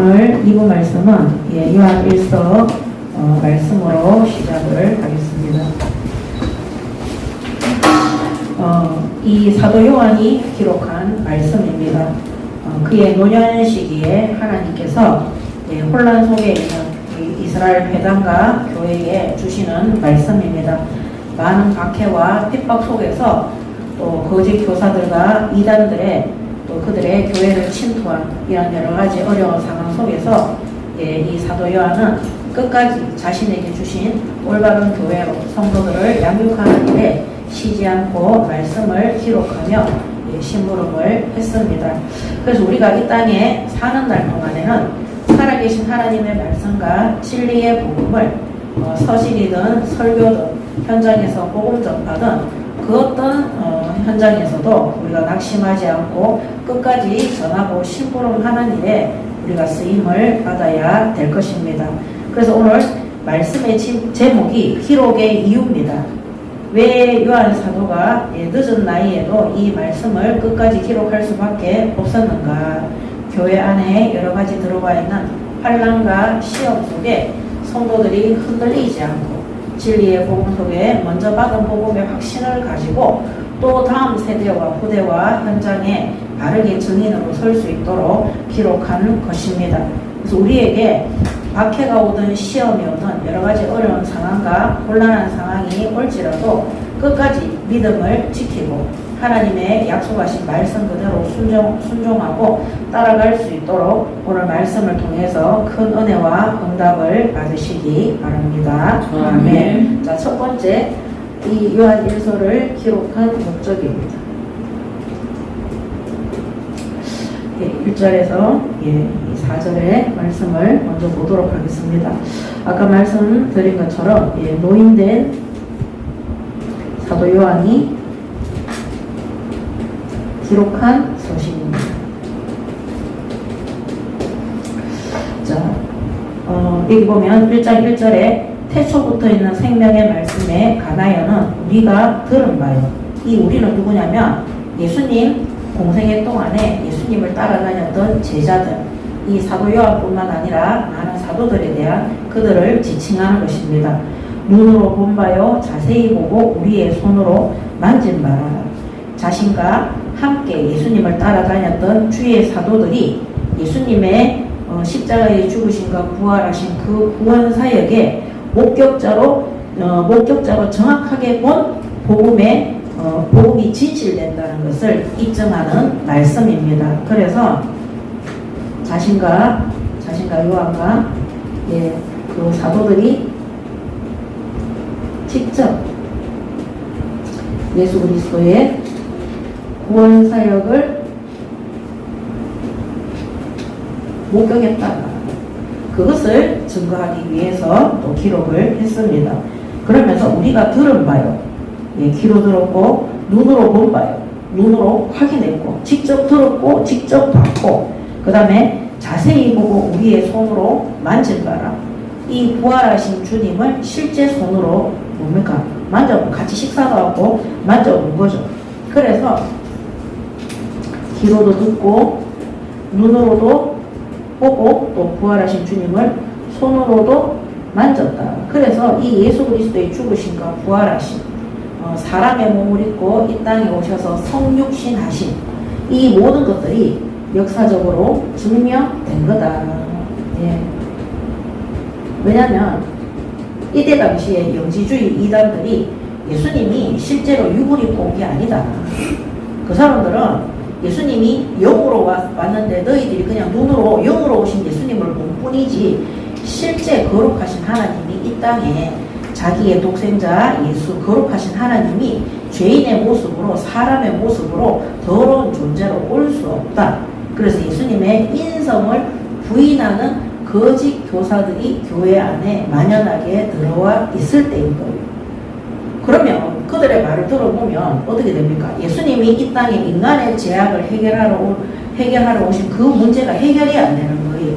오늘 2부 말씀은 요한 1서 말씀으로 시작을 하겠습니다. 이 사도 요한이 기록한 말씀입니다. 그의 노년 시기에 하나님께서 혼란 속에 있는 이스라엘 회당과 교회에 주시는 말씀입니다. 많은 박해와 핍박 속에서 또 거짓 교사들과 이단들의 또 그들의 교회를 침투한 이런 여러 가지 어려운 상황 속에서 이 사도 요한은 끝까지 자신에게 주신 올바른 교회로 성도들을 양육하는 일에 쉬지 않고 말씀을 기록하며 심부름을 했습니다. 그래서 우리가 이 땅에 사는 날 동안에는 살아계신 하나님의 말씀과 진리의 복음을 서실이든 설교든 현장에서 복음 전파든 그 어떤 현장에서도 우리가 낙심하지 않고 끝까지 전하고 심부름하는 일에 우리가 쓰임을 받아야 될 것입니다. 그래서 오늘 말씀의 제목이 기록의 이유입니다. 왜 요한 사도가 늦은 나이에도 이 말씀을 끝까지 기록할 수밖에 없었는가? 교회 안에 여러 가지 들어가 있는 환난과 시험 속에 성도들이 흔들리지 않고 진리의 복음 속에 먼저 받은 복음의 확신을 가지고 또 다음 세대와 후대와 현장에 바르게 증인으로 설 수 있도록 기록하는 것입니다. 그래서 우리에게 박해가 오든 시험이 오든 여러 가지 어려운 상황과 곤란한 상황이 올지라도 끝까지 믿음을 지키고 하나님의 약속하신 말씀 그대로 순종하고 따라갈 수 있도록 오늘 말씀을 통해서 큰 은혜와 응답을 받으시기 바랍니다. 아멘. 자, 첫 번째 이 요한 1서를 기록한 목적입니다. 1절에서 4절의 말씀을 먼저 보도록 하겠습니다. 아까 말씀드린 것처럼 노인된 사도 요한이 기록한 서신입니다. 자, 여기 보면 1장 1절에 태초부터 있는 생명의 말씀에 관하여는 우리가 들은 바요. 이 우리는 누구냐면 예수님 공생애 동안에 예수님을 따라다녔던 제자들, 이 사도 요한뿐만 아니라 많은 사도들에 대한 그들을 지칭하는 것입니다. 눈으로 본 바요, 자세히 보고 우리의 손으로 만진 바라. 자신과 함께 예수님을 따라다녔던 주의 사도들이 예수님의 십자가의 죽으심과 부활하신 그 구원 사역에 목격자로 정확하게 본 복음이 진실된다는 것을 입증하는 말씀입니다. 그래서 자신과 요한과 그 사도들이 직접 예수 그리스도의 구원 사역을 목격했다. 그것을 증거하기 위해서 또 기록을 했습니다. 그러면서 우리가 들은 바요, 귀로 들었고 눈으로 본 바요, 눈으로 확인했고 직접 들었고 직접 봤고 그 다음에 자세히 보고 우리의 손으로 만질 바라. 이 부활하신 주님을 실제 손으로 뭡니까? 만져보고 같이 식사도 하고 만져본 거죠. 그래서 귀로도 듣고 눈으로도 보고 또 부활하신 주님을 손으로도 만졌다. 그래서 이 예수 그리스도의 죽으심과 부활하심, 사람의 몸을 입고 이 땅에 오셔서 성육신 하신 이 모든 것들이 역사적으로 증명된 거다. 왜냐하면 이때 당시에 영지주의 이단들이 예수님이 실제로 육을 입고 온 게 아니다. 그 사람들은 예수님이 영으로 왔는데 너희들이 그냥 눈으로 영으로 오신 예수님을 본 뿐이지 실제 거룩하신 하나님이 이 땅에 자기의 독생자 예수 거룩하신 하나님이 죄인의 모습으로 사람의 모습으로 더러운 존재로 올 수 없다. 그래서 예수님의 인성을 부인하는 거짓 교사들이 교회 안에 만연하게 들어와 있을 때인 거예요. 그러면 그들의 말을 들어보면 어떻게 됩니까? 예수님이 이 땅에 인간의 죄악을 해결하러 오신 그 문제가 해결이 안 되는 거예요.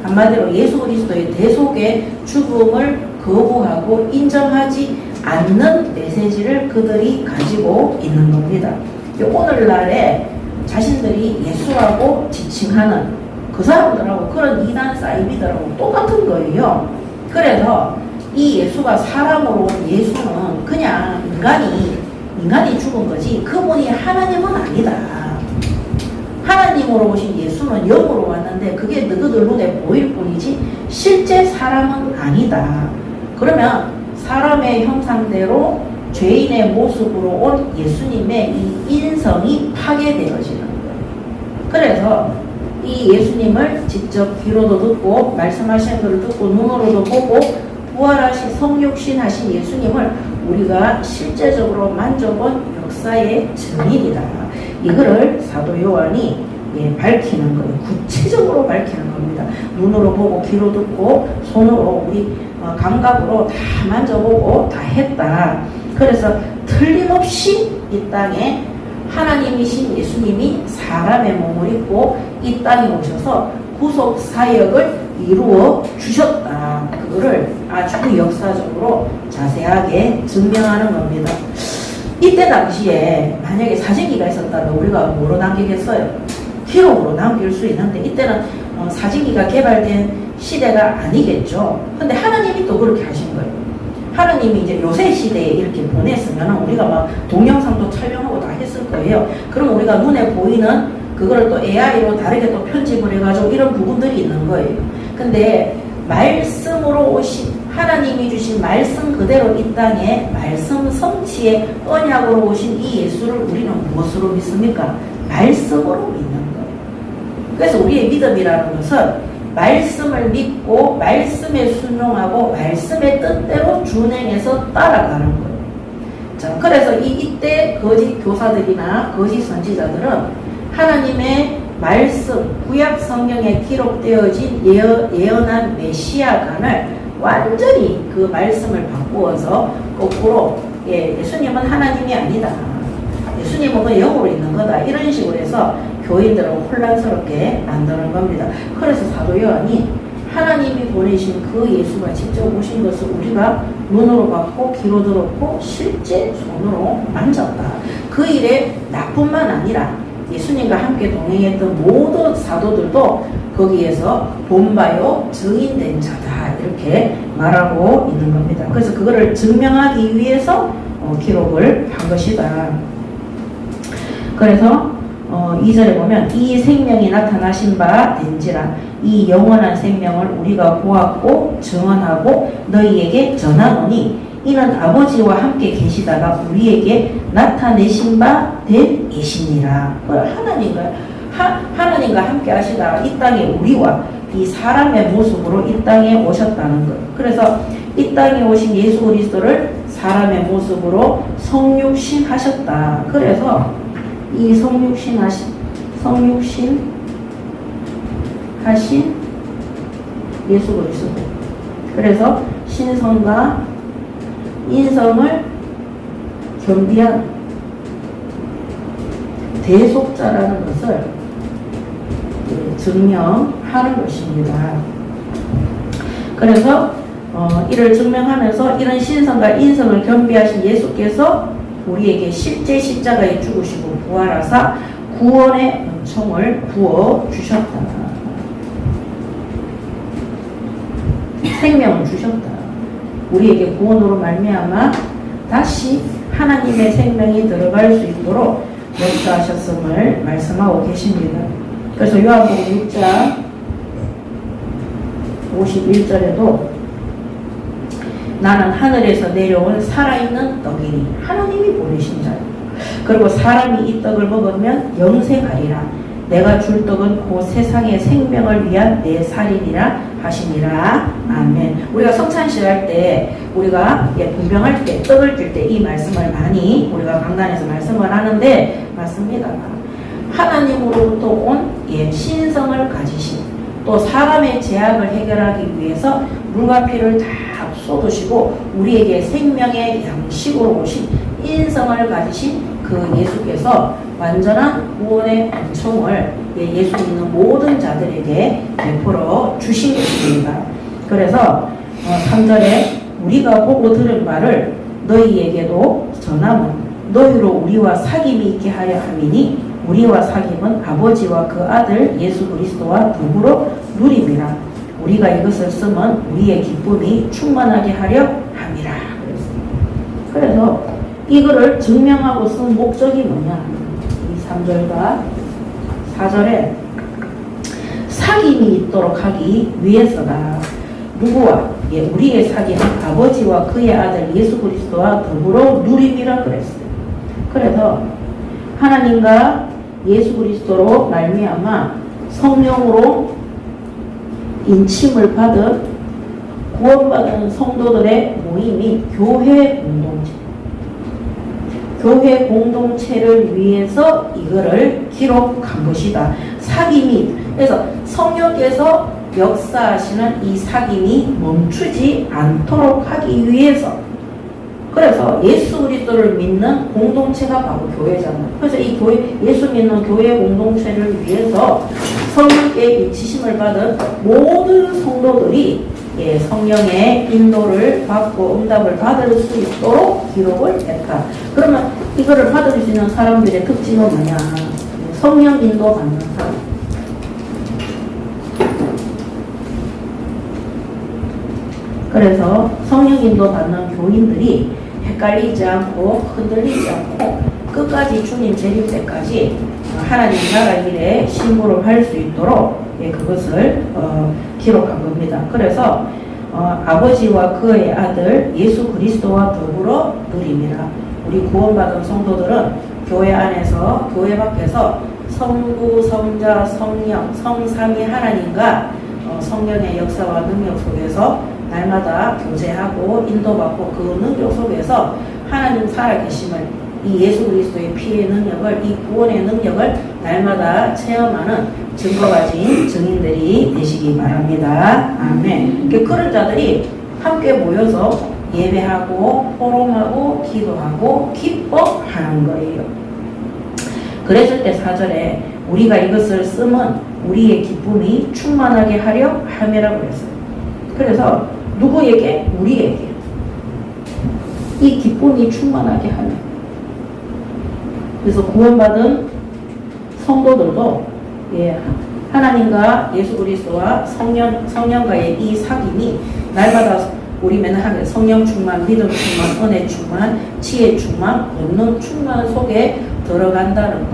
한마디로 예수 그리스도의 대속의 죽음을 거부하고 인정하지 않는 메시지를 그들이 가지고 있는 겁니다. 오늘날에 자신들이 예수라고 지칭하는 그 사람들하고 그런 이단 사이비들하고 똑같은 거예요. 그래서 이 예수가 사람으로 온 예수는 그냥 인간이 죽은 거지 그분이 하나님은 아니다. 하나님으로 오신 예수는 영으로 왔는데 그게 너희들 눈에 보일 뿐이지 실제 사람은 아니다. 그러면 사람의 형상대로 죄인의 모습으로 온 예수님의 이 인성이 파괴되어지는 거예요. 그래서 이 예수님을 직접 귀로도 듣고 말씀하시는 것을 듣고 눈으로도 보고 부활하신 성육신 하신 예수님을 우리가 실제적으로 만져본 역사의 증인이다. 이거를 사도 요한이 밝히는 거예요. 구체적으로 밝히는 겁니다. 눈으로 보고 귀로 듣고 손으로 우리 감각으로 다 만져보고 다 했다. 그래서 틀림없이 이 땅에 하나님이신 예수님이 사람의 몸을 입고 이 땅에 오셔서 구속 사역을 이루어 주셨다. 그거를 아주 역사적으로 자세하게 증명하는 겁니다. 이때 당시에 만약에 사진기가 있었다면 우리가 뭐로 남기겠어요? 기록으로 남길 수 있는데 이때는 사진기가 개발된 시대가 아니겠죠. 근데 하나님이 또 그렇게 하신 거예요. 하나님이 이제 요새 시대에 이렇게 보냈으면 우리가 막 동영상도 촬영하고 다 했을 거예요. 그럼 우리가 눈에 보이는 그거를 또 AI로 다르게 또 편집을 해가지고 이런 부분들이 있는 거예요. 근데 말씀으로 오신 하나님이 주신 말씀 그대로 이 땅에 말씀 성취의 언약으로 오신 이 예수를 우리는 무엇으로 믿습니까? 말씀으로 믿는 거예요. 그래서 우리의 믿음이라는 것은 말씀을 믿고 말씀에 순종하고 말씀의 뜻대로 준행해서 따라가는 거예요. 자, 그래서 이때 거짓 교사들이나 거짓 선지자들은 하나님의 말씀, 구약 성경에 기록되어진 예언한 메시아간을 완전히 그 말씀을 바꾸어서 거꾸로 예수님은 하나님이 아니다. 예수님은 그 영으로 있는 거다. 이런 식으로 해서 교인들을 혼란스럽게 만드는 겁니다. 그래서 사도 요한이 하나님이 보내신 그 예수가 직접 오신 것을 우리가 눈으로 봤고 귀로 들었고 실제 손으로 만졌다. 그 일에 나뿐만 아니라 예수님과 함께 동행했던 모든 사도들도 거기에서 본바요 증인된 자다 이렇게 말하고 있는 겁니다. 그래서 그거를 증명하기 위해서 기록을 한 것이다. 그래서 2절에 보면 이 생명이 나타나신 바 된지라 이 영원한 생명을 우리가 보았고 증언하고 너희에게 전하노니 이는 아버지와 함께 계시다가 우리에게 나타내신 바 된 이시니라. 하나님과 함께 하시다가 이 땅에 우리와 이 사람의 모습으로 이 땅에 오셨다는 거예요. 그래서 이 땅에 오신 예수 그리스도를 사람의 모습으로 성육신 하셨다. 그래서 이 성육신 하신 예수 그리스도. 그래서 신성과 인성을 겸비한 대속자라는 것을 증명하는 것입니다. 그래서 이를 증명하면서 이런 신성과 인성을 겸비하신 예수께서 우리에게 실제 십자가에 죽으시고 부활하사 구원의 은총을 부어주셨다. 생명을 주셨다. 우리에게 구원으로 말미암아 다시 하나님의 생명이 들어갈 수 있도록 역사하셨음을 말씀하고 계십니다. 그래서 요한복음 6장 51절에도 나는 하늘에서 내려온 살아있는 떡이니 하나님이 보내신 자요. 그리고 사람이 이 떡을 먹으면 영생하리라. 내가 줄 떡은 곧 세상의 생명을 위한 내 살이니라 하시니라. 아멘. 우리가 성찬식 할 때 우리가 분병할 때 떡을 줄 때 이 말씀을 많이 우리가 강단에서 말씀을 하는데 맞습니다. 하나님으로부터 온 신성을 가지신 또 사람의 죄악을 해결하기 위해서 물과 피를 다 쏟으시고 우리에게 생명의 양식으로 오신 인성을 가지신 그 예수께서 완전한 구원의 은총을 예수 믿는 모든 자들에게 베풀어 주신 것입니다. 그래서 3절에 우리가 보고 들은 바를 너희에게도 전하면 너희로 우리와 사귐이 있게 하려 함이니 우리와 사귐은 아버지와 그 아들 예수 그리스도와 더불어 누림이라. 우리가 이것을 쓰면 우리의 기쁨이 충만하게 하려 함이라. 그래서 이거를 증명하고 쓴 목적이 뭐냐? 이 3절과 4절에 사귐이 있도록 하기 위해서다. 누구와? 우리의 사귐은 아버지와 그의 아들 예수 그리스도와 더불어 누림이라 그랬어요. 그래서 하나님과 예수 그리스도로 말미암아 성령으로 인침을 받은 구원받은 성도들의 모임이 교회 공동체. 교회 공동체를 위해서 이거를 기록한 것이다. 사귐이. 그래서 성령께서 역사하시는 이 사귐이 멈추지 않도록 하기 위해서. 그래서 예수 그리스도를 믿는 공동체가 바로 교회잖아요. 그래서 이 교회, 예수 믿는 교회 공동체를 위해서 성령께 인치심을 받은 모든 성도들이 성령의 인도를 받고 응답을 받을 수 있도록 기록을 했다. 그러면 이거를 받을 수 있는 사람들의 특징은 뭐냐? 성령 인도 받는 사람. 그래서 성령 인도 받는 교인들이 헷갈리지 않고 흔들리지 않고 끝까지 주님 재림 때까지 하나님 나라 일에 신고를 할 수 있도록 그것을 기록한 겁니다. 그래서 아버지와 그의 아들 예수 그리스도와 더불어 누림이라. 우리 구원받은 성도들은 교회 안에서 교회 밖에서 성부, 성자, 성령, 성삼위 하나님과 성령의 역사와 능력 속에서 날마다 교제하고 인도받고 그 능력 속에서 하나님 살아계심을, 이 예수 그리스도의 피의 능력을, 이 구원의 능력을 날마다 체험하는 증거 가진 증인들이 되시기 바랍니다. 아멘. 그런 자들이 함께 모여서 예배하고 호롱하고 기도하고 기뻐하는 거예요. 그랬을 때 4절에 우리가 이것을 쓰면 우리의 기쁨이 충만하게 하려 함이라고 그랬어요. 그래서 누구에게? 우리에게. 이 기쁨이 충만하게 하며. 그래서 구원받은 성도들도 하나님과 예수 그리스도와 성령과의 이 사귐이 날마다 우리 맨날 하는 성령 충만, 믿음 충만, 은혜 충만, 지혜 충만, 권능 충만 속에 들어간다는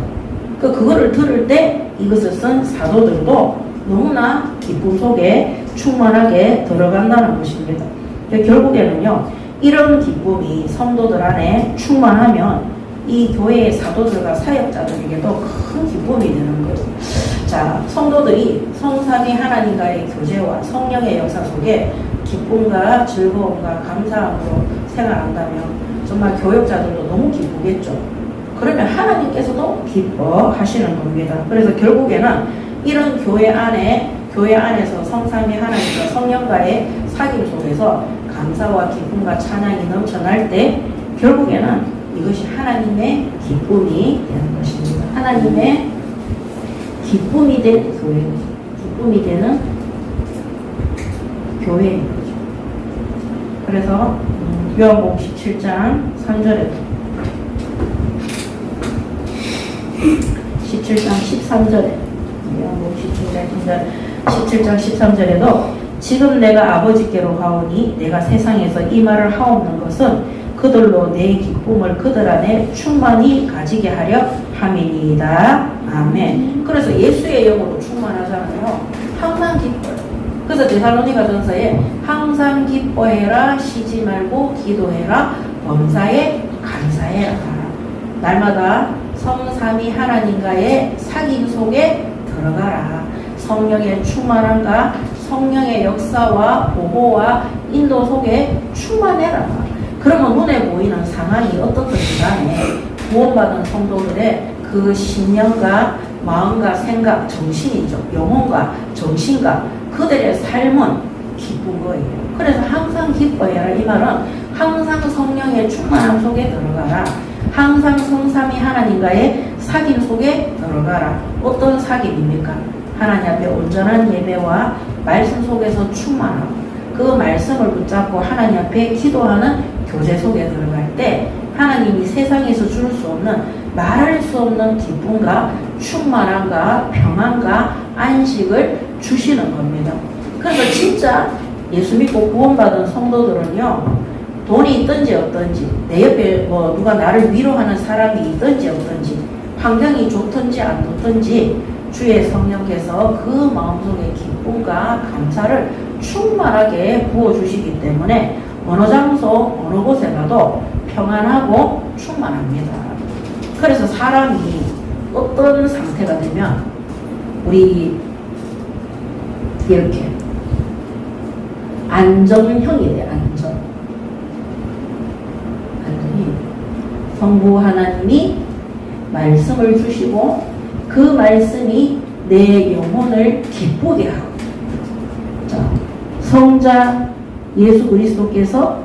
것. 그거를 들을 때 이것을 쓴 사도들도 너무나 기쁨 속에 충만하게 들어간다는 것입니다. 결국에는요, 이런 기쁨이 성도들 안에 충만하면 이 교회의 사도들과 사역자들에게도 큰 기쁨이 되는 거예요. 자, 성도들이 성삼위 하나님과의 교제와 성령의 역사 속에 기쁨과 즐거움과 감사함으로 생활한다면 정말 교역자들도 너무 기쁘겠죠. 그러면 하나님께서도 기뻐하시는 겁니다. 그래서 결국에는 이런 교회 안에서 성삼위 하나님과 성령과의 사귐 속에서 감사와 기쁨과 찬양이 넘쳐날 때 결국에는 이것이 하나님의 기쁨이 되는 것입니다. 하나님의 기쁨이 된 교회, 기쁨이 되는 교회인 거죠. 그래서 요한복음 17장 3절에 17장 13절에 요한복음 17장 13절에도 지금 내가 아버지께로 가오니 내가 세상에서 이 말을 하옵는 것은 그들로 내 기쁨을 그들 안에 충만히 가지게 하려 함이니이다. 아멘. 그래서 예수의 영으로 충만하잖아요. 항상 기뻐요. 그래서 데살로니가 전서에 항상 기뻐해라, 쉬지 말고 기도해라, 범사에 감사해라. 날마다 성삼위 하나님과의 사귐 속에 들어가라. 성령의 충만함과 성령의 역사와 보호와 인도 속에 충만해라. 그러면 눈에 보이는 상황이 어떻든지 간에 구원받은 성도들의 그 신념과 마음과 생각, 정신이죠. 영혼과 정신과 그들의 삶은 기쁜 거예요. 그래서 항상 기뻐해라. 이 말은 항상 성령의 충만함 속에 들어가라. 항상 성삼위 하나님과의 사귐 속에 들어가라. 어떤 사귐입니까? 하나님 앞에 온전한 예배와 말씀 속에서 충만하고 그 말씀을 붙잡고 하나님 앞에 기도하는 교제 속에 들어갈 때 하나님이 세상에서 줄 수 없는 말할 수 없는 기쁨과 충만함과 평안과 안식을 주시는 겁니다. 그래서 진짜 예수 믿고 구원받은 성도들은요, 돈이 있든지 없든지, 내 옆에 뭐 누가 나를 위로하는 사람이 있든지 없든지, 환경이 좋든지 안 좋든지 주의 성령께서 그 마음속에 기쁨과 감사를 충만하게 부어주시기 때문에 어느 장소 어느 곳에 가도 평안하고 충만합니다. 그래서 사람이 어떤 상태가 되면 우리 이렇게 안정형이 돼. 안정이 성부 하나님이 말씀을 주시고 그 말씀이 내 영혼을 기쁘게 하고, 자, 성자 예수 그리스도께서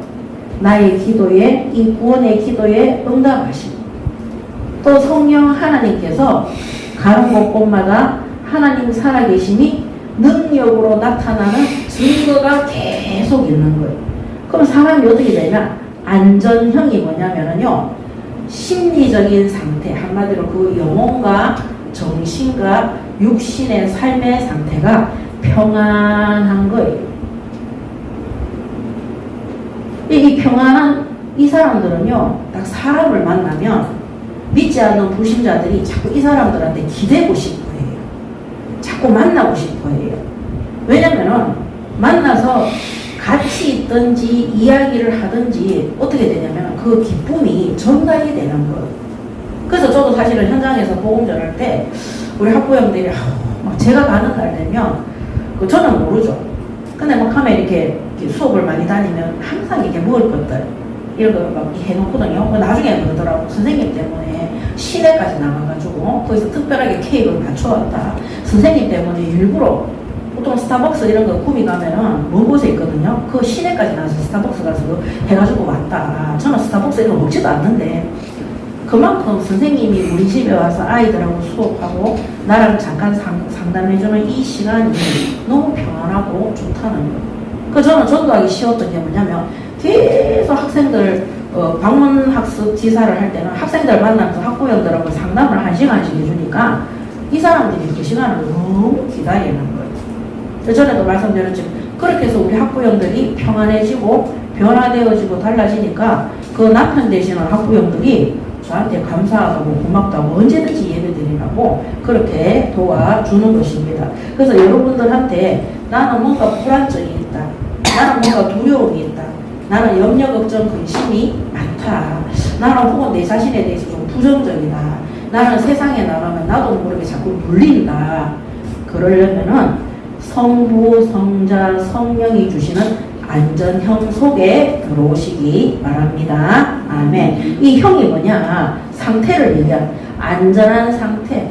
나의 기도에, 이 구원의 기도에 응답하시고, 또 성령 하나님께서 가는 곳곳마다 하나님 살아계심이 능력으로 나타나는 증거가 계속 있는 거예요. 그럼 사람이 어떻게 되냐? 안전형이 뭐냐면요, 심리적인 상태, 한마디로 그 영혼과 정신과 육신의 삶의 상태가 평안한 거예요. 이 평안한 이 사람들은요, 딱 사람을 만나면 믿지 않는 불신자들이 자꾸 이 사람들한테 기대고 싶어 해요. 자꾸 만나고 싶어 해요. 왜냐면은 만나서 같이 있든지 이야기를 하든지 어떻게 되냐면 그 기쁨이 전달이 되는 거예요. 그래서 저도 사실은 현장에서 복음 전할 때 우리 학부형들이 막 제가 가는 날 되면 저는 모르죠. 근데 막 하면 이렇게 수업을 많이 다니면 항상 이렇게 먹을 것들 이런 거 막 해놓거든요. 나중에 그러더라고. 선생님 때문에 시내까지 나가가지고 거기서 특별하게 케이크를 맞춰왔다. 선생님 때문에 일부러 보통 스타벅스 이런 거 구미 가면은 먼 곳에 있거든요. 그 시내까지 나서 스타벅스 가서 해가지고 왔다. 저는 스타벅스 이런 거 먹지도 않는데 그만큼 선생님이 우리 집에 와서 아이들하고 수업하고 나랑 잠깐 상담해주는 이 시간이 너무 평안하고 좋다는 거예요. 그 저는 전도하기 쉬웠던 게 뭐냐면 계속 학생들 방문학습 지사를 할 때는 학생들 만나서 학부형들하고 상담을 1시간씩 해주니까 이 사람들이 그 시간을 너무 기다리는 거예요. 전에도 말씀드렸지만 그렇게 해서 우리 학부형들이 평안해지고 변화되어지고 달라지니까 그 남편 되시는 학부형들이 저한테 감사하다고 고맙다고 언제든지 예배드리라고 그렇게 도와주는 것입니다. 그래서 여러분들한테 나는 뭔가 불안증이 있다. 나는 뭔가 두려움이 있다. 나는 염려, 걱정, 근심이 많다. 나는 혹은 내 자신에 대해서 좀 부정적이다. 나는 세상에 나가면 나도 모르게 자꾸 눌린다. 그러려면은 성부, 성자, 성령이 주시는 안전형 속에 들어오시기 바랍니다. 아멘. 이 형이 뭐냐? 상태를 얘기한 안전한 상태.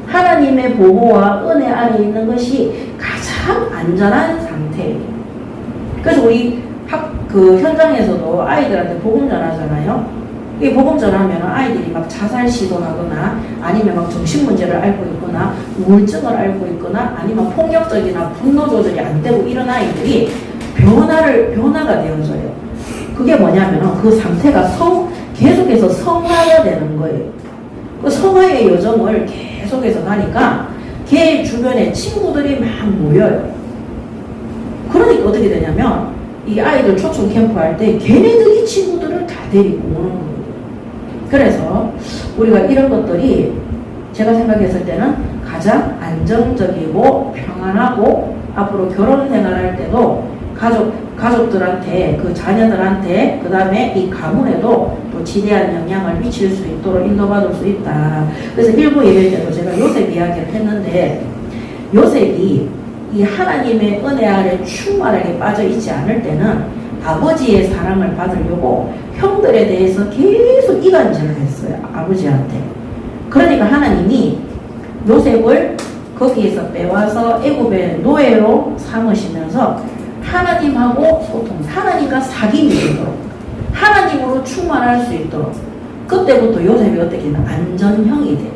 하나님의 보호와 은혜 아래 있는 것이 가장 안전한 상태예요. 그래서 우리 그 현장에서도 아이들한테 복음 전하잖아요. 이 복음 전하면 아이들이 막 자살 시도하거나 아니면 막 정신문제를 앓고 있거나 우울증을 앓고 있거나 아니면 폭력적이나 분노 조절이 안 되고 이런 아이들이 변화가 되어져요. 그게 뭐냐면 그 상태가 계속해서 성화가 되는 거예요. 그 성화의 여정을 계속해서 가니까 걔 주변에 친구들이 막 모여요. 그러니까 어떻게 되냐면 이 아이들 초청 캠프 할 때 걔네들이 친구들을 다 데리고 오는 거예요. 그래서 우리가 이런 것들이 제가 생각했을 때는 가장 안정적이고 평안하고 앞으로 결혼 생활할 때도 가족들한테 그 자녀들한테 그 다음에 이 가문에도 또 지대한 영향을 미칠 수 있도록 인도받을 수 있다. 그래서 일부 예배 때도 제가 요셉 이야기를 했는데 요셉이 이 하나님의 은혜 아래 충만하게 빠져 있지 않을 때는 아버지의 사랑을 받으려고 형들에 대해서 계속 이간질을 했어요. 아버지한테. 그러니까 하나님이 요셉을 거기에서 빼와서 애굽의 노예로 삼으시면서 하나님하고 소통, 하나님과 사귐이 되도록 하나님으로 충만할 수 있도록 그때부터 요셉이 어떻게 되나 안전형이 돼요.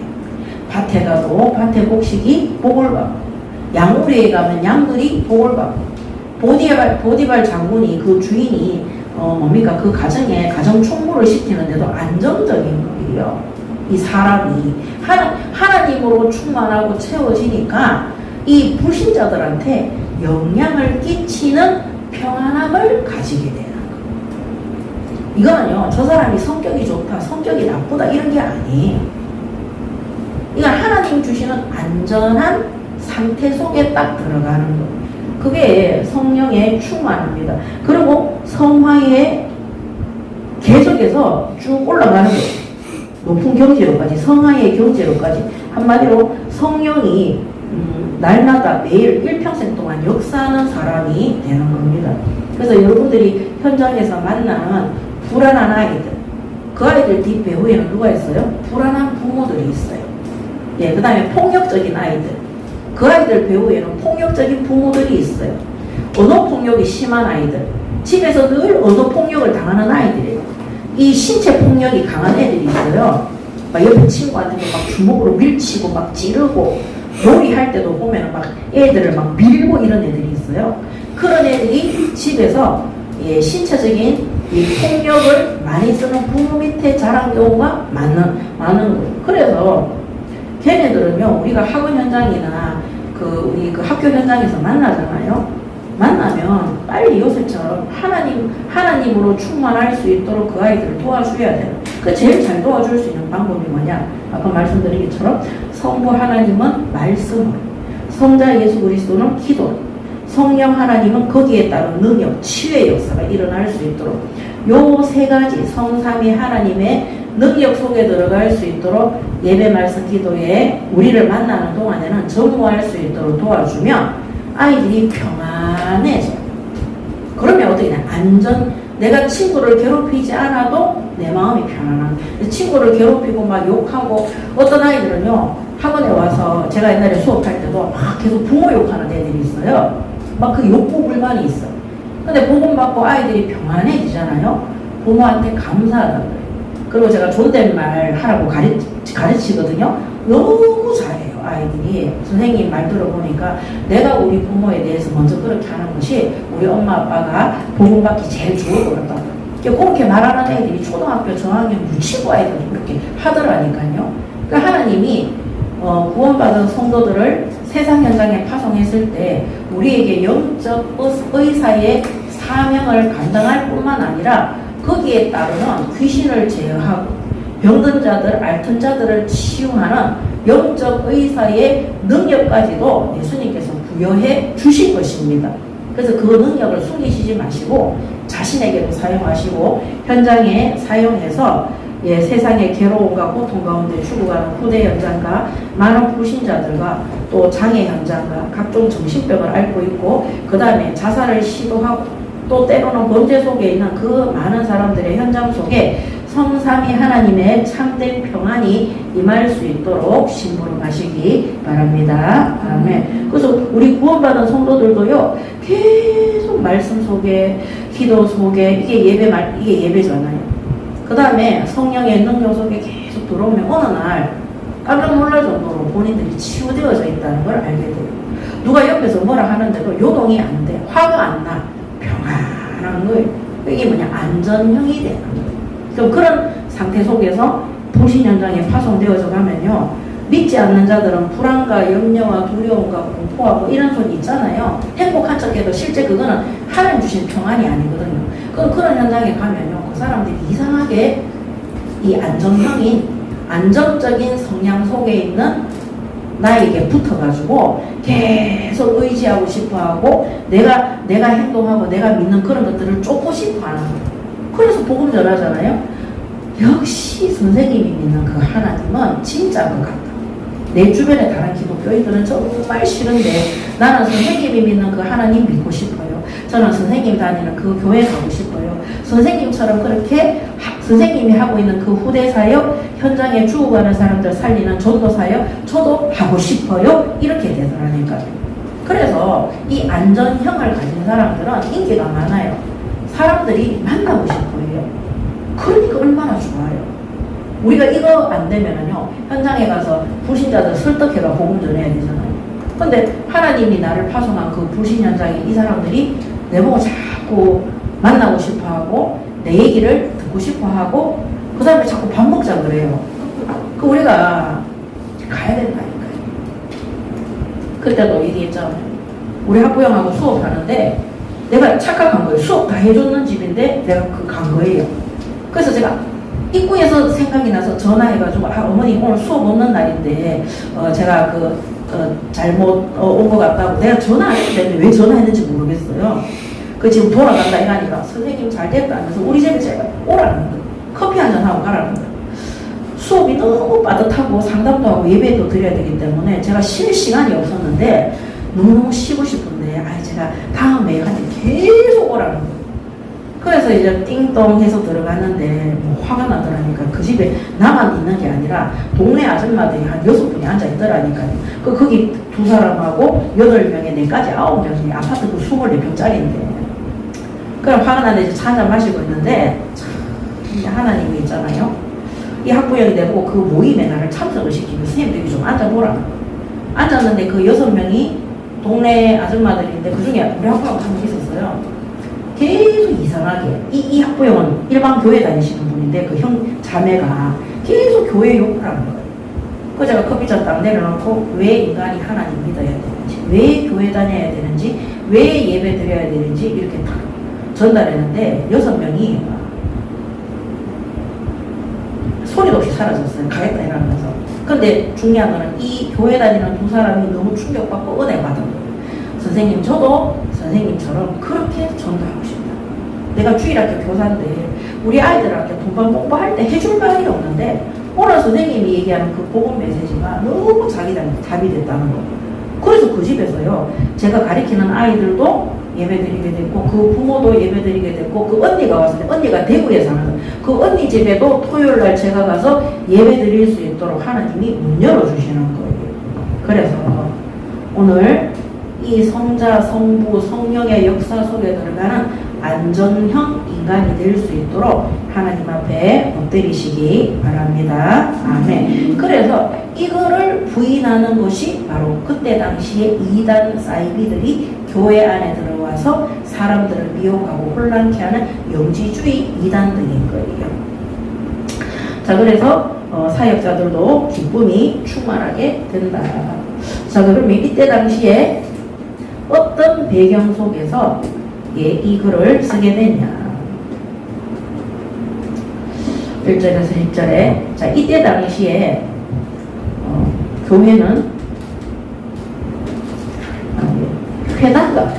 밭에 가도 밭의 곡식이 복을 받고 양우리에 가면 양들이 복을 받고 보디발 장군이 그 주인이 그 가정에 가정 총무를 시키는데도 안정적인 거예요. 이 사람이 하나님으로 충만하고 채워지니까 이 불신자들한테 영향을 끼치는 평안함을 가지게 되는 거예요. 이거는요, 저 사람이 성격이 좋다, 성격이 나쁘다 이런 게 아니에요. 이건 하나님 주시는 안전한 상태 속에 딱 들어가는 거예요. 그게 성령의 충만입니다. 그리고 성화에 계속해서 쭉 올라가는 거예요. 높은 경지로까지, 성화의 경지로까지. 한마디로 성령이 날마다 매일 일평생 동안 역사하는 사람이 되는 겁니다. 그래서 여러분들이 현장에서 만나는 불안한 아이들, 그 아이들 뒷배후에는 누가 있어요? 불안한 부모들이 있어요. 예, 그 다음에 폭력적인 아이들, 그 아이들 배후에는 폭력적인 부모들이 있어요. 언어폭력이 심한 아이들, 집에서 늘 언어폭력을 당하는 아이들이에요. 이 신체폭력이 강한 애들이 있어요. 막 옆에 친구한테도 막 주먹으로 밀치고 막 찌르고, 놀이할 때도 보면 막 애들을 막 밀고 이런 애들이 있어요. 그런 애들이 집에서 예, 신체적인 이 폭력을 많이 쓰는 부모 밑에 자란 경우가 많은 거예요. 그래서 걔네들은요, 우리가 학원 현장이나 우리 학교 현장에서 만나잖아요. 만나면 빨리 요새처럼 하나님으로 충만할 수 있도록 그 아이들을 도와줘야 돼요. 그 제일 잘 도와줄 수 있는 방법이 뭐냐? 아까 말씀드린 것처럼 성부 하나님은 말씀으로, 성자 예수 그리스도는 기도로, 성령 하나님은 거기에 따른 능력, 치유의 역사가 일어날 수 있도록 요 세 가지 성삼위 하나님의 능력 속에 들어갈 수 있도록 예배 말씀 기도에 우리를 만나는 동안에는 전무할 수 있도록 도와주면 아이들이 평안해져요. 그러면 어떻게 되냐? 내가 친구를 괴롭히지 않아도 내 마음이 편안한. 친구를 괴롭히고 막 욕하고, 어떤 아이들은요, 학원에 와서 제가 옛날에 수업할 때도 막 계속 부모 욕하는 애들이 있어요. 막 그 욕구 불만이 있어요. 근데 복음 받고 아이들이 평안해지잖아요. 부모한테 감사하다고 그래요. 그리고 제가 존댓말 하라고 가르치거든요. 너무 잘해요, 아이들이. 선생님 말 들어보니까 내가 우리 부모에 대해서 먼저 그렇게 하는 것이 우리 엄마 아빠가 복음 받기 제일 좋을 것 같다. 그렇게 말하는 애들이 초등학교 저학년 유치부 아이들이 그렇게 하더라니까요. 그러니까 하나님이 구원받은 성도들을 세상 현장에 파송했을 때 우리에게 영적 의사의 사명을 감당할 뿐만 아니라 거기에 따르는 귀신을 제어하고 병든 자들, 앓던 자들을 치유하는 영적 의사의 능력까지도 예수님께서 부여해 주신 것입니다. 그래서 그 능력을 숨기시지 마시고 자신에게도 사용하시고 현장에 사용해서 예, 세상의 괴로움과 고통 가운데 죽어가는 후대 현장과 많은 불신자들과 또 장애 현장과 각종 정신병을 앓고 있고 그 다음에 자살을 시도하고 또 때로는 범죄 속에 있는 그 많은 사람들의 현장 속에 성삼위 하나님의 참된 평안이 임할 수 있도록 심부름하시기 바랍니다. 아멘. 그래서 우리 구원받은 성도들도요, 계속 말씀 속에, 기도 속에, 이게 예배잖아요. 그 다음에 성령의 능력 속에 계속 들어오면 어느 날 깜짝 놀랄 정도로 본인들이 치유되어져 있다는 걸 알게 돼요. 누가 옆에서 뭐라 하는데도 요동이 안 돼. 화가 안 나. 평안한 거예요. 이게 뭐냐? 안전형이 되는 거예요. 그럼 그런 상태 속에서 불신 현장에 파송되어져 가면요. 믿지 않는 자들은 불안과 염려와 두려움과 공포와 뭐 이런 소리 있잖아요. 행복한 척해도 실제 그거는 하나님 주신 평안이 아니거든요. 그런 현장에 가면요. 그 사람들이 이상하게 이 안정형인 안정적인 성향 속에 있는 나에게 붙어가지고 계속 의지하고 싶어하고 내가 행동하고 내가 믿는 그런 것들을 쫓고 싶어하는 거예요. 그래서 복음 전하잖아요. 역시 선생님이 믿는 그 하나님은 진짜 것 같다. 내 주변의 다른 기독교인들은 정말 싫은데 나는 선생님이 믿는 그 하나님 믿고 싶어요. 저는 선생님 다니는 그 교회 가고 싶어요. 선생님처럼 그렇게 선생님이 하고 있는 그 후대 사역, 현장에 죽어가는 사람들 살리는 전도 사역 저도 하고 싶어요. 이렇게 되더라니까요. 그래서 이 안전형을 가진 사람들은 인기가 많아요. 사람들이 만나고 싶어요. 그러니까 얼마나 좋아요. 우리가 이거 안 되면은요, 현장에 가서 불신자들 설득해가 복음 전해야 되잖아요. 근데 하나님이 나를 파송한 그 불신 현장에 이 사람들이 내보고 자꾸 만나고 싶어 하고, 내 얘기를 듣고 싶어 하고, 그 다음에 자꾸 밥 먹자 그래요. 그 우리가 가야 된다니까요. 그때도 얘기했잖아요. 우리 학부형하고 수업하는데 내가 착각한 거예요. 수업 다 해줬는 집인데 내가 간 거예요. 그래서 제가 입구에서 생각이 나서 전화해가지고 어머니 오늘 수업 없는 날인데 제가 잘못 온 것 같다고 내가 전화 안 했기 때문에 왜 전화했는지 모르겠어요. 그 지금 돌아간다 이러니까 선생님 잘 됐다 하면서 우리 집에 제가 오라는 거예요. 커피 한잔 하고 가라는 거예요. 수업이 너무 빠듯하고 상담도 하고 예배도 드려야 되기 때문에 제가 쉴 시간이 없었는데 너무 쉬고 싶은데 제가 다음에 한테 계속 오라는 거예요. 그래서 이제 띵동 해서 들어가는데 화가 나더라니까. 그 집에 나만 있는 게 아니라 동네 아줌마들이 한 6분이 앉아있더라니까요. 거기 2사람하고 8명에 내까지 9명이 아파트 24평짜리인데. 그럼 화가 나는데 이제 차 한잔 마시고 있는데 참 하나님이 있잖아요. 이 학부형이 내보고 그 모임에 나를 참석을 시키고 선생님들이 좀 앉아보라. 앉았는데 그 6명이 동네 아줌마들인데 그 중에 우리 학부형 한 명 있었어요. 계속 이상하게 이 학부형은 일반 교회 다니시는 분인데 그 자매가 계속 교회 욕을 하는 거예요. 그래서 제가 커피잔 딱 내려놓고 왜 인간이 하나님 믿어야 되는지, 왜 교회 다녀야 되는지, 왜 예배 드려야 되는지 이렇게 딱 전달했는데 6명이 소리도 없이 사라졌어요. 가겠다 이러면서. 근데 중요한 거는 이 교회 다니는 2사람이 너무 충격받고 은혜 받은 거예요. 선생님, 저도 선생님처럼 그렇게 전도하고 싶다. 내가 주일학교 교사인데 우리 아이들한테 동반 공부할 때 해줄 말이 없는데 오늘 선생님이 얘기하는 그 복음 메시지가 너무 자기들한테 답이 됐다는 거. 그래서 그 집에서요, 제가 가르치는 아이들도 예배드리게 됐고 그 부모도 예배드리게 됐고 그 언니가 왔을 때 언니가 대구에 사는 그 언니 집에도 토요일날 제가 가서 예배드릴 수 있도록 하나님이 문 열어주시는 거예요. 그래서 오늘 이 성자, 성부, 성령의 역사 속에 들어가는 안전형 인간이 될 수 있도록 하나님 앞에 엎드리시기 바랍니다. 아멘. 그래서 이거를 부인하는 것이 바로 그때 당시에 이단 사이비들이 교회 안에 들어와서 사람들을 미혹하고 혼란케 하는 영지주의 이단들인 거예요. 자, 그래서 사역자들도 기쁨이 충만하게 된다. 자, 그러면 이때 당시에 어떤 배경 속에서 이 글을 쓰게 되냐. 1절에서 10절에 자, 이때 당시에 교회는 회당과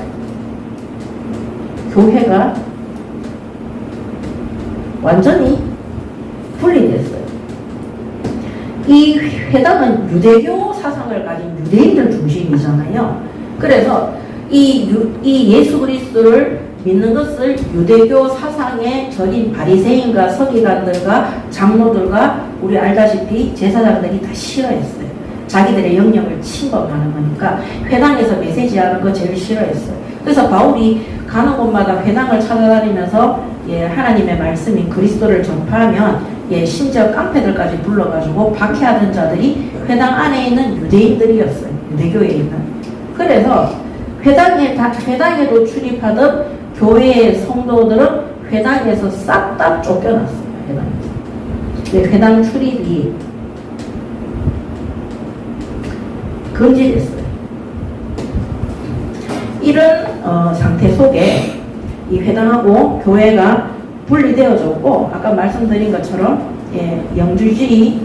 교회가 완전히 분리됐어요. 이 회당은 유대교 사상을 가진 유대인들 중심이잖아요. 그래서 이 예수 그리스도를 믿는 것을 유대교 사상에 절인 바리새인과 서기관들과 장로들과 우리 알다시피 제사장들이 다 싫어했어요. 자기들의 영역을 침범하는 거니까 회당에서 메시지하는 거 제일 싫어했어요. 그래서 바울이 가는 곳마다 회당을 찾아다니면서 하나님의 말씀인 그리스도를 전파하면 심지어 깡패들까지 불러가지고 박해하던 자들이 회당 안에 있는 유대인들이었어요. 유대교에 있는. 그래서 회당에도 출입하던 교회의 성도들은 회당에서 싹 다 쫓겨났어요. 회당에서. 회당 출입이 금지됐어요. 이런 상태 속에 이 회당하고 교회가 분리되어졌고 아까 말씀드린 것처럼 영주주의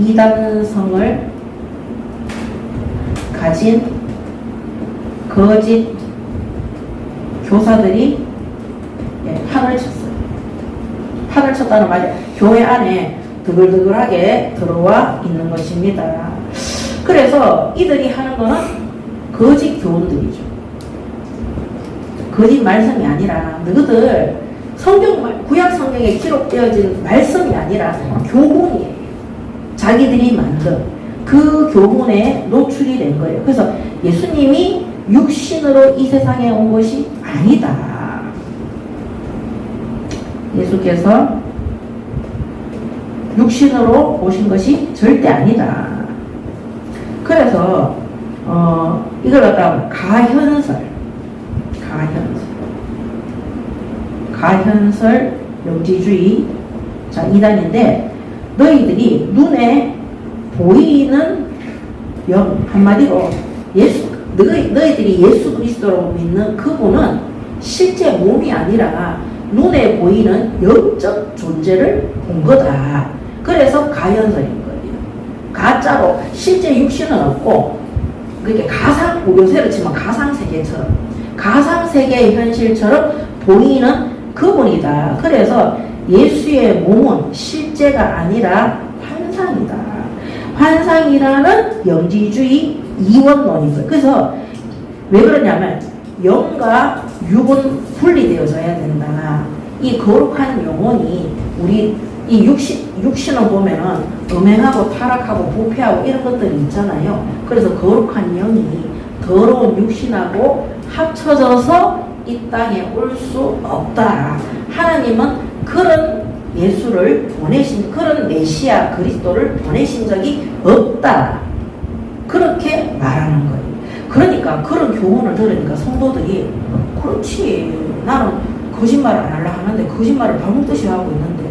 이단성을 가진 거짓 교사들이 판을 쳤어요. 판을 쳤다는 말이 교회 안에 드글드글하게 들어와 있는 것입니다. 그래서 이들이 하는 거는 거짓 교훈들이죠. 거짓 말씀이 아니라 너희들 구약 성경에 기록되어진 말씀이 아니라 교훈이에요. 자기들이 만든 그 교훈에 노출이 된 거예요. 그래서 예수님이 육신으로 이 세상에 온 것이 아니다. 예수께서 육신으로 오신 것이 절대 아니다. 그래서 이걸 갖다가 가현설 영지주의 자 이단인데 너희들이 눈에 보이는 영 한마디로 너희들이 예수 그리스도로 믿는 그분은 실제 몸이 아니라 눈에 보이는 영적 존재를 본 거다. 그래서 가연설인 거예요. 가짜로 실제 육신은 없고 그렇게 요새로 치면 가상세계처럼 가상세계의 현실처럼 보이는 그분이다. 그래서 예수의 몸은 실제가 아니라 환상이다. 환상이라는 영지주의 이원론인 거예요. 그래서 왜 그러냐면 영과 육은 분리되어져야 된다. 이 거룩한 영혼이 우리 이 육신을 보면은 음행하고 타락하고 부패하고 이런 것들이 있잖아요. 그래서 거룩한 영이 더러운 육신하고 합쳐져서 이 땅에 올 수 없다. 하나님은 그런 예수를 보내신 그런 메시아 그리스도를 보내신 적이 없다. 그렇게 말하는 거예요. 그러니까 그런 교훈을 들으니까 성도들이 그렇지 나는 거짓말을 안 하려고 하는데 거짓말을 발목듯이 하고 있는데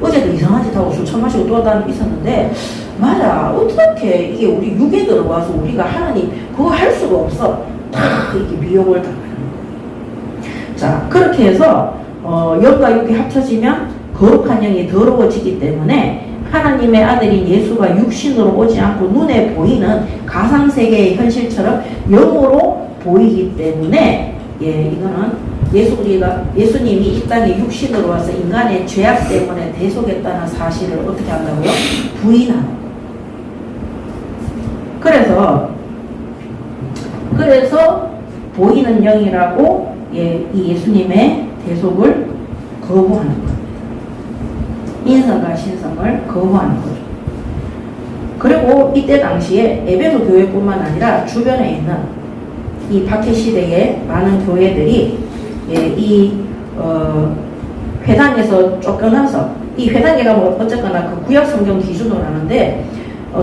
어제도 이상한 짓 하고 술 처음 마시고 돌아다니고 있었는데 맞아 어떻게 이게 우리 육에 들어와서 우리가 하나님 그거 할 수가 없어 다 이렇게 미혹을 당하는 거예요. 자 그렇게 해서 영과 육이 합쳐지면 거룩한 영이 더러워지기 때문에 하나님의 아들인 예수가 육신으로 오지 않고 눈에 보이는 가상세계의 현실처럼 영으로 보이기 때문에 이거는 예수님이 이 땅에 육신으로 와서 인간의 죄악 때문에 대속했다는 사실을 어떻게 한다고요? 부인하는 거예요. 그래서 보이는 영이라고 이 예수님의 대속을 거부하는 겁니다. 인성과 신성을 거부하는 거죠. 그리고 이때 당시에 에베소 교회뿐만 아니라 주변에 있는 이 박해 시대의 많은 교회들이 회당에서 쫓겨나서 이 회당계가 뭐 어쨌거나 그 구약 성경 기준으로 하는데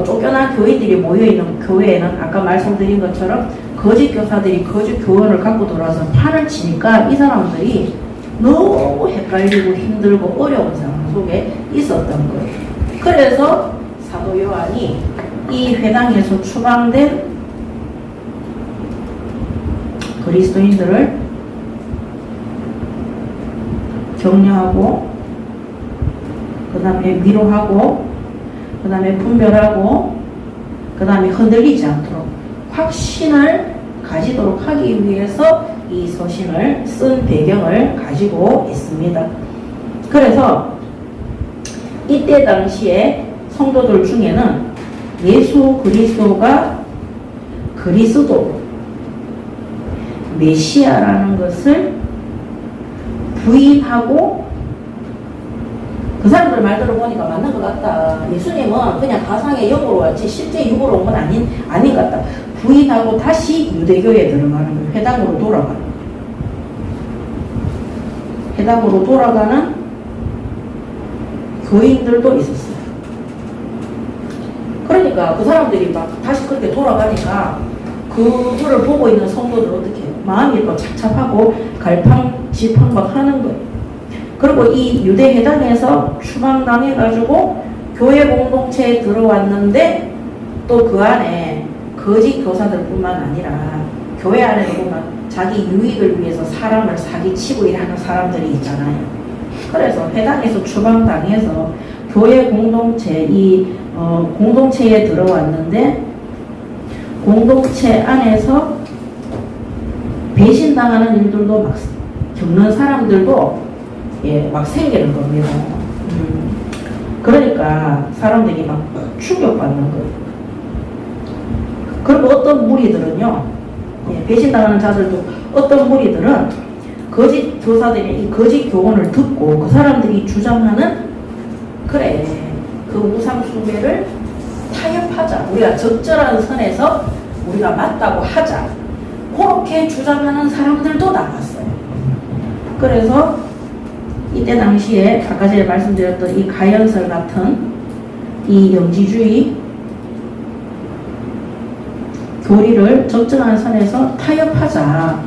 쫓겨난 교회들이 모여있는 교회에는 아까 말씀드린 것처럼 거짓 교사들이 거짓 교훈을 갖고 돌아와서 판을 치니까 이 사람들이 너무 헷갈리고 힘들고 어려운 상황 속에 있었던 거예요. 그래서 사도 요한이 이 회당에서 추방된 그리스도인들을 격려하고 그 다음에 위로하고 그 다음에 분별하고 그 다음에 흔들리지 않도록 확신을 가지도록 하기 위해서 이 서신을 쓴 배경을 가지고 있습니다. 그래서 이때 당시에 성도들 중에는 예수 그리스도가 그리스도 메시아라는 것을 부인하고 그 사람들 말 들어보니까 맞는 것 같다. 예수님은 그냥 가상의 영으로 왔지 실제 육으로 온 건 아닌 것 같다. 부인하고 다시 유대교에 들어가는 거예요. 회당으로 돌아가는 거예요. 회당으로 돌아가는 교인들도 있었어요. 그러니까 그 사람들이 막 다시 그렇게 돌아가니까 그거를 보고 있는 성도들 어떻게 해요? 마음이 또 착잡하고 갈팡질팡 막 하는 거예요. 그리고 이 유대 회당에서 추방당해가지고 교회 공동체에 들어왔는데 또 그 안에 거짓 교사들 뿐만 아니라 교회 안에도 보면 자기 유익을 위해서 사람을 사기치고 일하는 사람들이 있잖아요. 그래서 회당에서 추방당해서 교회 공동체 공동체에 들어왔는데 공동체 안에서 배신당하는 일들도 막 겪는 사람들도 막 생기는 겁니다. 그러니까 사람들이 막 충격받는 거예요. 그리고 어떤 무리들은요, 배신당하는 자들도 어떤 무리들은 거짓 교사들이 이 거짓 교훈을 듣고 그 사람들이 주장하는 그래 그 우상 숭배를 타협하자, 우리가 적절한 선에서 우리가 맞다고 하자, 그렇게 주장하는 사람들도 나왔어요. 그래서 이때 당시에 아까 전에 말씀드렸던 이 가연설 같은 이 영지주의 교리를 적정한 선에서 타협하자,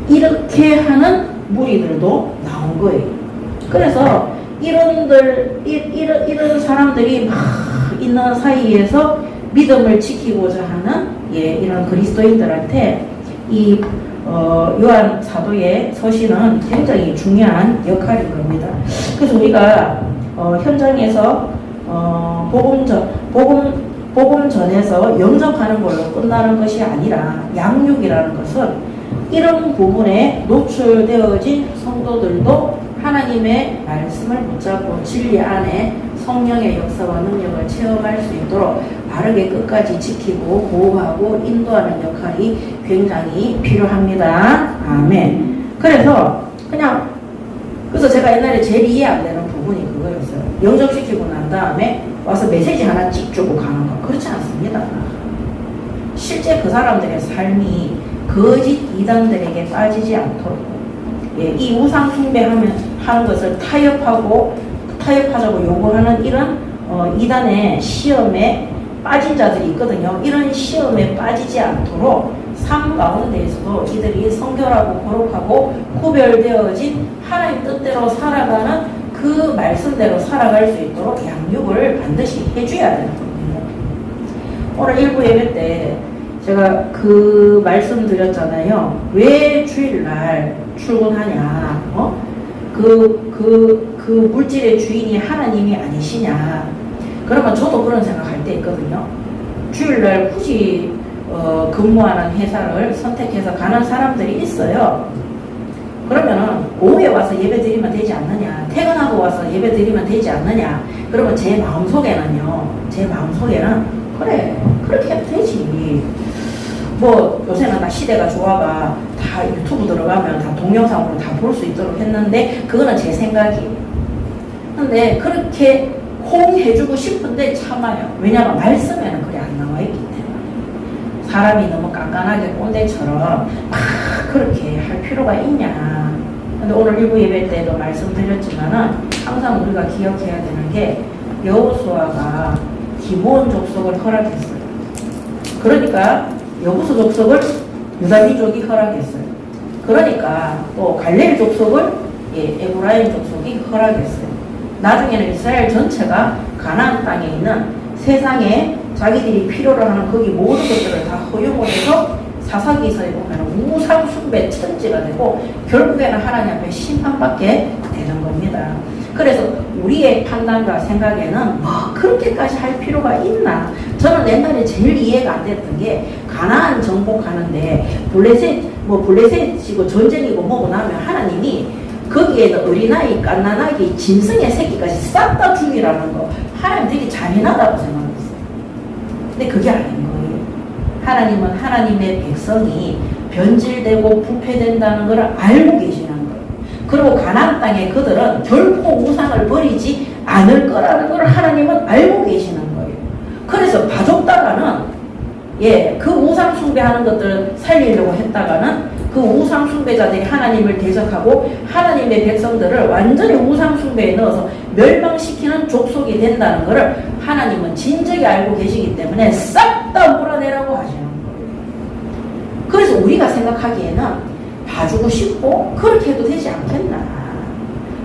이렇게 하는 무리들도 나온 거예요. 그래서 이런 사람들이 막 있는 사이에서 믿음을 지키고자 하는 이런 그리스도인들한테 이 요한 사도의 서신은 굉장히 중요한 역할인 겁니다. 그래서 우리가 현장에서 복음 전에서 영접하는 걸로 끝나는 것이 아니라 양육이라는 것은 이런 부분에 노출되어진 성도들도 하나님의 말씀을 붙잡고 진리 안에 성령의 역사와 능력을 체험할 수 있도록 바르게 끝까지 지키고 보호하고 인도하는 역할이 굉장히 필요합니다. 아멘. 그래서 제가 옛날에 제일 이해 안 되는 부분이 그거였어요. 영접시키고 난 다음에 와서 메시지 하나 찍주고 가는 거. 그렇지 않습니다. 실제 그 사람들의 삶이 거짓 이단들에게 빠지지 않도록 이 우상 숭배하는 것을 타협하자고 요구하는 이런 이단의 시험에 빠진 자들이 있거든요. 이런 시험에 빠지지 않도록 삶 가운데에서도 이들이 성결하고 거룩하고 구별되어진 하나님 뜻대로 살아가는 그 말씀대로 살아갈 수 있도록 양육을 반드시 해줘야 되는 겁니다. 오늘 일부 예배 때 제가 그 말씀 드렸잖아요. 왜 주일날 출근하냐? 그 물질의 주인이 하나님이 아니시냐? 그러면 저도 그런 생각할 때 있거든요. 주일날 굳이 근무하는 회사를 선택해서 가는 사람들이 있어요. 그러면은 오후에 와서 예배 드리면 되지 않느냐? 퇴근하고 와서 예배 드리면 되지 않느냐? 그러면 제 마음속에는 그래, 그렇게 해도 되지. 뭐 요새는 다 시대가 좋아가 다 유튜브 들어가면 다 동영상으로 다 볼 수 있도록 했는데 그거는 제 생각이에요. 근데 그렇게 호응해주고 싶은데 참아요. 왜냐면 말씀에는 그래 안 나와 있기 때문에. 사람이 너무 깐깐하게 꼰대처럼 막 그렇게 할 필요가 있냐. 근데 오늘 일부 예배 때도 말씀드렸지만은 항상 우리가 기억해야 되는 게 여호수아가 기브온 족속을 허락했어요. 그러니까 여호수 족속을 유다 민족이 허락했어요. 그러니까 또 갈렙 족속을 에브라임 족속이 허락했어요. 나중에는 이스라엘 전체가 가나안 땅에 있는 세상에 자기들이 필요로 하는 거기 모든 것들을 다 허용을 해서 사사기서에 보면 우상 숭배 천지가 되고 결국에는 하나님 앞에 심판받게 되는 겁니다. 그래서 우리의 판단과 생각에는 뭐 그렇게까지 할 필요가 있나? 저는 옛날에 제일 이해가 안 됐던 게 가나안 정복하는데 블레셋이고 전쟁이고 뭐고 나면 하나님이 거기에도 어린아이, 갓난아기, 짐승의 새끼까지 싹 다 죽이라는 거 하나님 되게 잔인하다고 생각했어요. 근데 그게 아닌 거예요. 하나님은 하나님의 백성이 변질되고 부패된다는 걸 알고 계시는 거예요. 그리고 가나안 땅에 그들은 결코 우상을 버리지 않을 거라는 걸 하나님은 알고 계시는 거예요. 그래서 봐줬다가는 그 우상 숭배하는 것들을 살리려고 했다가는 그 우상 숭배자들이 하나님을 대적하고 하나님의 백성들을 완전히 우상 숭배에 넣어서 멸망시키는 족속이 된다는 것을 하나님은 진작에 알고 계시기 때문에 싹 다 몰아내라고 하시는 거예요. 그래서 우리가 생각하기에는 봐주고 싶고 그렇게 해도 되지 않겠나.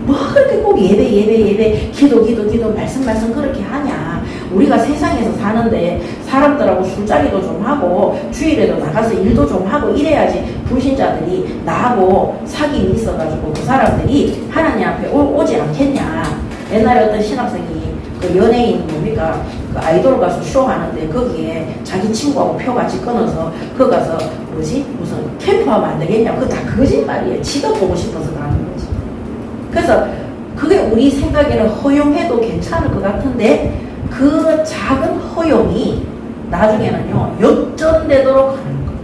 뭐 그렇게 꼭 예배 기도 말씀 그렇게 하냐. 우리가 세상에서 사는데 사람들하고 술자리도 좀 하고 주일에도 나가서 일도 좀 하고 이래야지 불신자들이 나하고 사귐이 있어가지고 그 사람들이 하나님 앞에 오지 않겠냐. 옛날에 어떤 신학생이 그 연예인 뭡니까 그 아이돌 가수 쇼 하는데 거기에 자기 친구하고 표 같이 끊어서 그 가서 무슨 캠프하면 안 되겠냐. 그거 다 거짓말이에요. 지가 보고 싶어서 가는 거지. 그래서 그게 우리 생각에는 허용해도 괜찮을 것 같은데 그 작은 허용이 나중에는요 역전되도록 하는 거예요.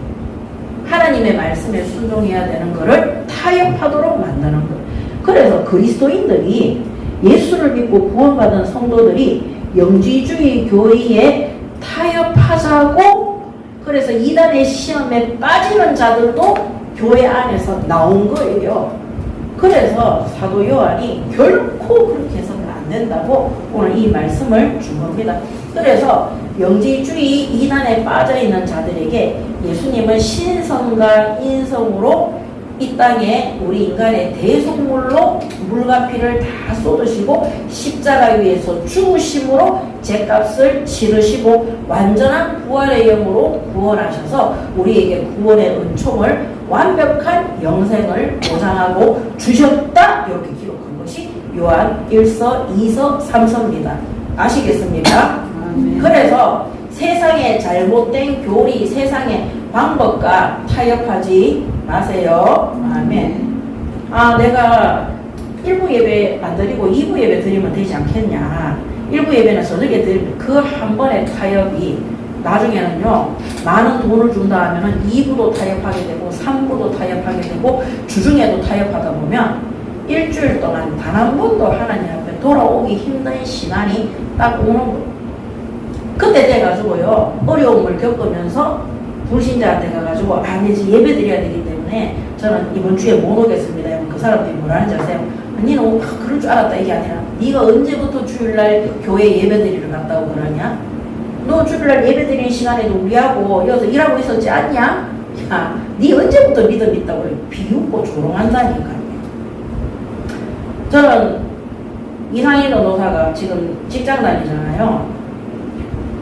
하나님의 말씀에 순종해야 되는 것을 타협하도록 만드는 거예요. 그래서 그리스도인들이 예수를 믿고 구원받은 성도들이 영지주의 교회에 타협하자고 그래서 이단의 시험에 빠지는 자들도 교회 안에서 나온 거예요. 그래서 사도 요한이 결코 그렇게 해서는 안 된다고 오늘 이 말씀을 준 겁니다. 그래서 영지주의 이단에 빠져있는 자들에게 예수님은 신성과 인성으로 이 땅에 우리 인간의 대속물로 물과 피를 다 쏟으시고 십자가 위에서 죽으심으로 죄값을 치르시고 완전한 부활의 영으로 구원하셔서 우리에게 구원의 은총을 완벽한 영생을 보장하고 주셨다. 이렇게 기록한 것이 요한 1서, 2서, 3서입니다. 아시겠습니까? 그래서 세상의 잘못된 교리, 세상의 방법과 타협하지 마세요. 아멘. 내가 1부 예배 안 드리고 2부 예배 드리면 되지 않겠냐. 1부 예배는 저녁에 드리면 그 한 번의 타협이 나중에는요, 많은 돈을 준다 하면은 2부도 타협하게 되고 3부도 타협하게 되고 주중에도 타협하다 보면 일주일 동안 단 한 번도 하나님 앞에 돌아오기 힘든 시간이 딱 오는 거예요. 그때 돼가지고요, 어려움을 겪으면서 불신자한테 가가지고 이제 예배 드려야 되기 때문에 저는 이번 주에 못 오겠습니다. 그 사람들이 뭐라는지 아세요? 니는 그럴 줄 알았다. 이게 아니라 네가 언제부터 주일날 교회 예배 드리러 갔다고 그러냐? 너 주일날 예배 드리는 시간에도 우리하고 여기서 일하고 있었지 않냐? 야, 네 언제부터 믿음 있다고 비웃고 조롱한다니까요. 저는 이상희 변호사가 지금 직장 다니잖아요.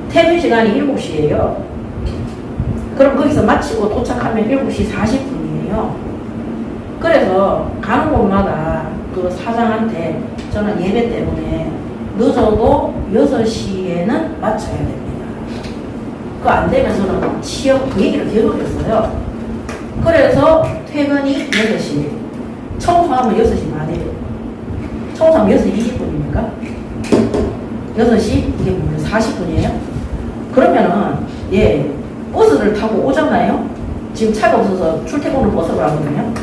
퇴근 시간이 7시예요. 그럼 거기서 마치고 도착하면 7시 40분이에요. 그래서 가는 곳마다 그 사장한테 저는 예배 때문에 늦어도 6시에는 마쳐야 됩니다. 그거 안 되면 저는 취업 그 얘기를 계속 했어요. 그래서 퇴근이 6시, 청소하면 6시 반이에요. 청소하면 6시 20분입니까? 6시? 이게 뭐예요? 40분이에요? 그러면은, 버스를 타고 오잖아요? 지금 차가 없어서 출퇴근을 버스로 하거든요?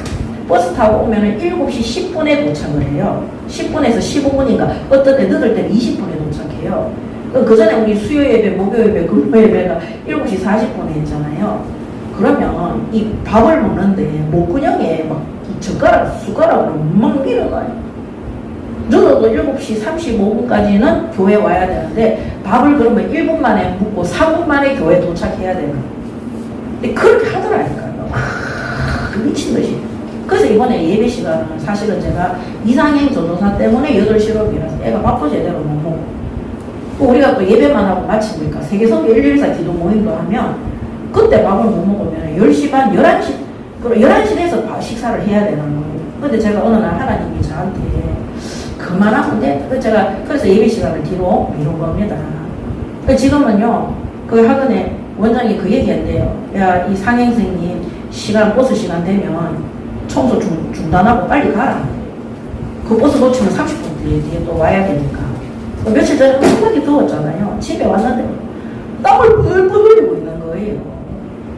버스 타고 오면은 7시 10분에 도착을 해요. 10분에서 15분인가, 어떤 때 늦을 때는 20분에 도착해요. 그 전에 우리 수요 예배, 목요 예배, 금요 예배가 7시 40분에 했잖아요. 그러면 이 밥을 먹는데 목구멍에 막 숟가락으로 막 밀어놔요. 늦어도 7시 35분까지는 교회 와야 되는데 밥을 그러면 1분 만에 먹고 3분 만에 교회 도착해야 되는 거예요. 근데 그렇게 하더라니까요. 미친 듯이. 그래서 이번에 예배 시간은 사실은 제가 이상행 전도사 때문에 8시로 밀어서 애가 밥도 제대로 못 먹고 우리가 또 예배만 하고 마치니까 세계성교 114 기도 모임도 하면 그때 밥을 못 먹으면 10시 반, 11시 그럼 11시에서 식사를 해야 되는 거예요. 근데 제가 어느 날 하나님이 저한테 그만하면 돼. 그래서 예배 시간을 뒤로 미룬 겁니다. 지금은요, 그 학원에 원장이 그 얘기 한대요. 야, 이 상행생님 버스 시간 되면 청소 중단하고 빨리 가라. 그 버스 놓치면 30분 뒤에 또 와야 되니까. 며칠 전에 생각이 더웠잖아요. 집에 왔는데 땀을 뿔뿔 흘리고 있는 거예요.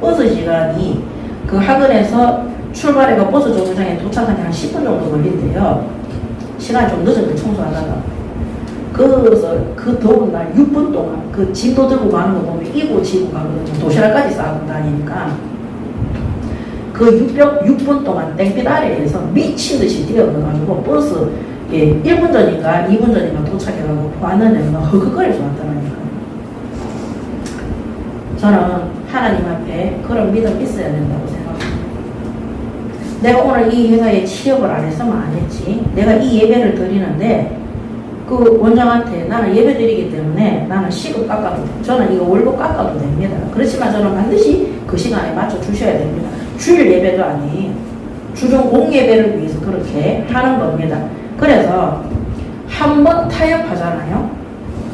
버스 시간이 그 학원에서 출발해가 버스 정류장에 도착하니 한 10분 정도 걸린대요. 시간이 좀 늦은 거 청소하다가. 그래서 그 더운 날 6분 동안 그 짐도 들고 가는 거 보면 이고 지고 가거든요. 도시락까지 싸고 다니니까. 그 6분 동안 땡빛 아래에서 미친 듯이 뛰어가가지고 버스 1분 전인가 2분 전인가 도착해가지고 왔는데 막 허걱거려서 왔더라니까요. 저는 하나님 앞에 그런 믿음 있어야 된다고 생각합니다. 내가 오늘 이 회사에 취업을 안 했으면 안 했지. 내가 이 예배를 드리는데 그 원장한테 나는 예배 드리기 때문에 나는 시급 깎아도 돼. 저는 이거 월급 깎아도 됩니다. 그렇지만 저는 반드시 그 시간에 맞춰 주셔야 됩니다. 주일 예배도 아니에요. 주중 공예배를 위해서 그렇게 하는 겁니다. 그래서 한번 타협하잖아요.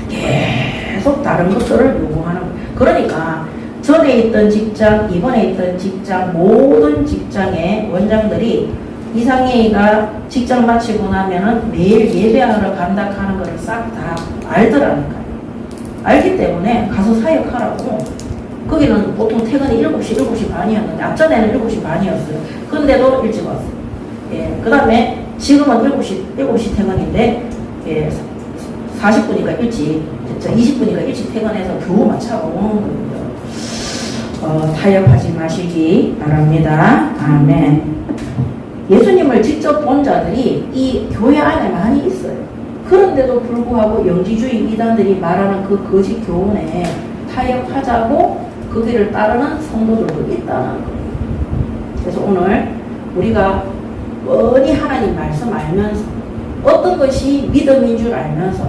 계속 다른 것들을 요구하는 거예요. 그러니까 전에 있던 직장, 이번에 있던 직장, 모든 직장의 원장들이 이상혜이가 직장 마치고 나면은 매일 예배하러 간다 하는 것을 싹 다 알더라니까요. 알기 때문에 가서 사역하라고. 거기는 보통 퇴근이 7시 반이었는데 앞전에는 7시 반이었어요. 근데도 일찍 왔어요. 그 다음에 지금은 7시 퇴근인데 40분이니까 일찍, 20분이니까 일찍 퇴근해서 겨우 마차가 오는 거예요. 타협하지 마시기 바랍니다. 아멘. 예수님을 직접 본 자들이 이 교회 안에 많이 있어요. 그런데도 불구하고 영지주의 이단들이 말하는 그 거짓 교훈에 타협하자고 그 길을 따르는 성도들도 있다는 거예요. 그래서 오늘 우리가 뻔히 하나님 말씀 알면서 어떤 것이 믿음인 줄 알면서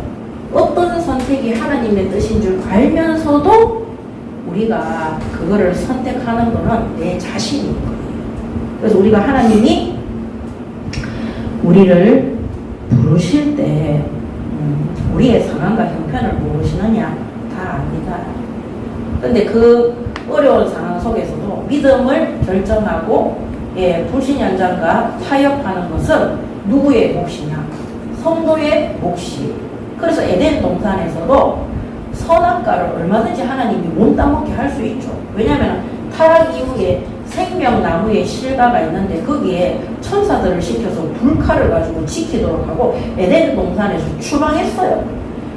어떤 선택이 하나님의 뜻인 줄 알면서도 우리가 그거를 선택하는 거는 내 자신인 거예요. 그래서 우리가 하나님이 우리를 부르실 때 우리의 상황과 형편을 모르시느냐? 다 압니다. 근데 그 어려운 상황 속에서도 믿음을 결정하고 불신 현장과 타협하는 것은 누구의 몫이냐? 성도의 몫이. 그래서 에덴 동산에서도 선악과를 얼마든지 하나님이 못 따먹게 할 수 있죠. 왜냐하면 타락 이후에 생명나무의 실과가 있는데 거기에 천사들을 시켜서 불칼을 가지고 지키도록 하고 에덴 동산에서 추방했어요.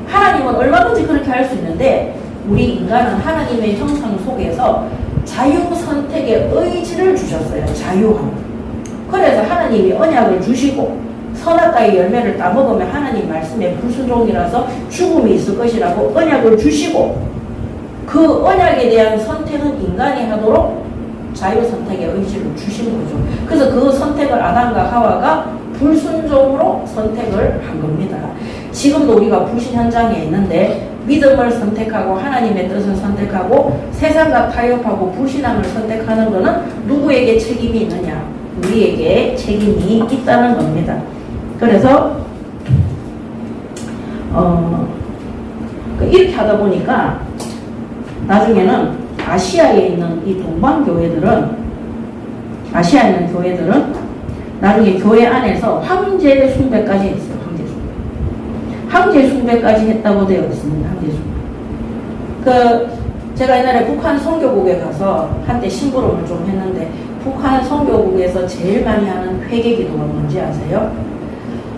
하나님은 얼마든지 그렇게 할 수 있는데 우리 인간은 하나님의 형상 속에서 자유선택의 의지를 주셨어요. 자유함. 그래서 하나님이 언약을 주시고 선악과의 열매를 따먹으면 하나님 말씀에 불순종이라서 죽음이 있을 것이라고 언약을 주시고 그 언약에 대한 선택은 인간이 하도록 자유선택의 의지를 주신 거죠. 그래서 그 선택을 아담과 하와가 불순종으로 선택을 한 겁니다. 지금도 우리가 불신 현장에 있는데 믿음을 선택하고 하나님의 뜻을 선택하고 세상과 타협하고 불신함을 선택하는 것은 누구에게 책임이 있느냐? 우리에게 책임이 있다는 겁니다. 그래서 이렇게 하다 보니까 나중에는 아시아에 있는 이 동방교회들은 아시아에 있는 교회들은 나중에 교회 안에서 황제 숭배까지 했어요. 황제 숭배까지 했다고 되어 있습니다. 황제 숭배. 제가 옛날에 북한 선교국에 가서 한때 심부름을 좀 했는데 북한 선교국에서 제일 많이 하는 회개 기도가 뭔지 아세요?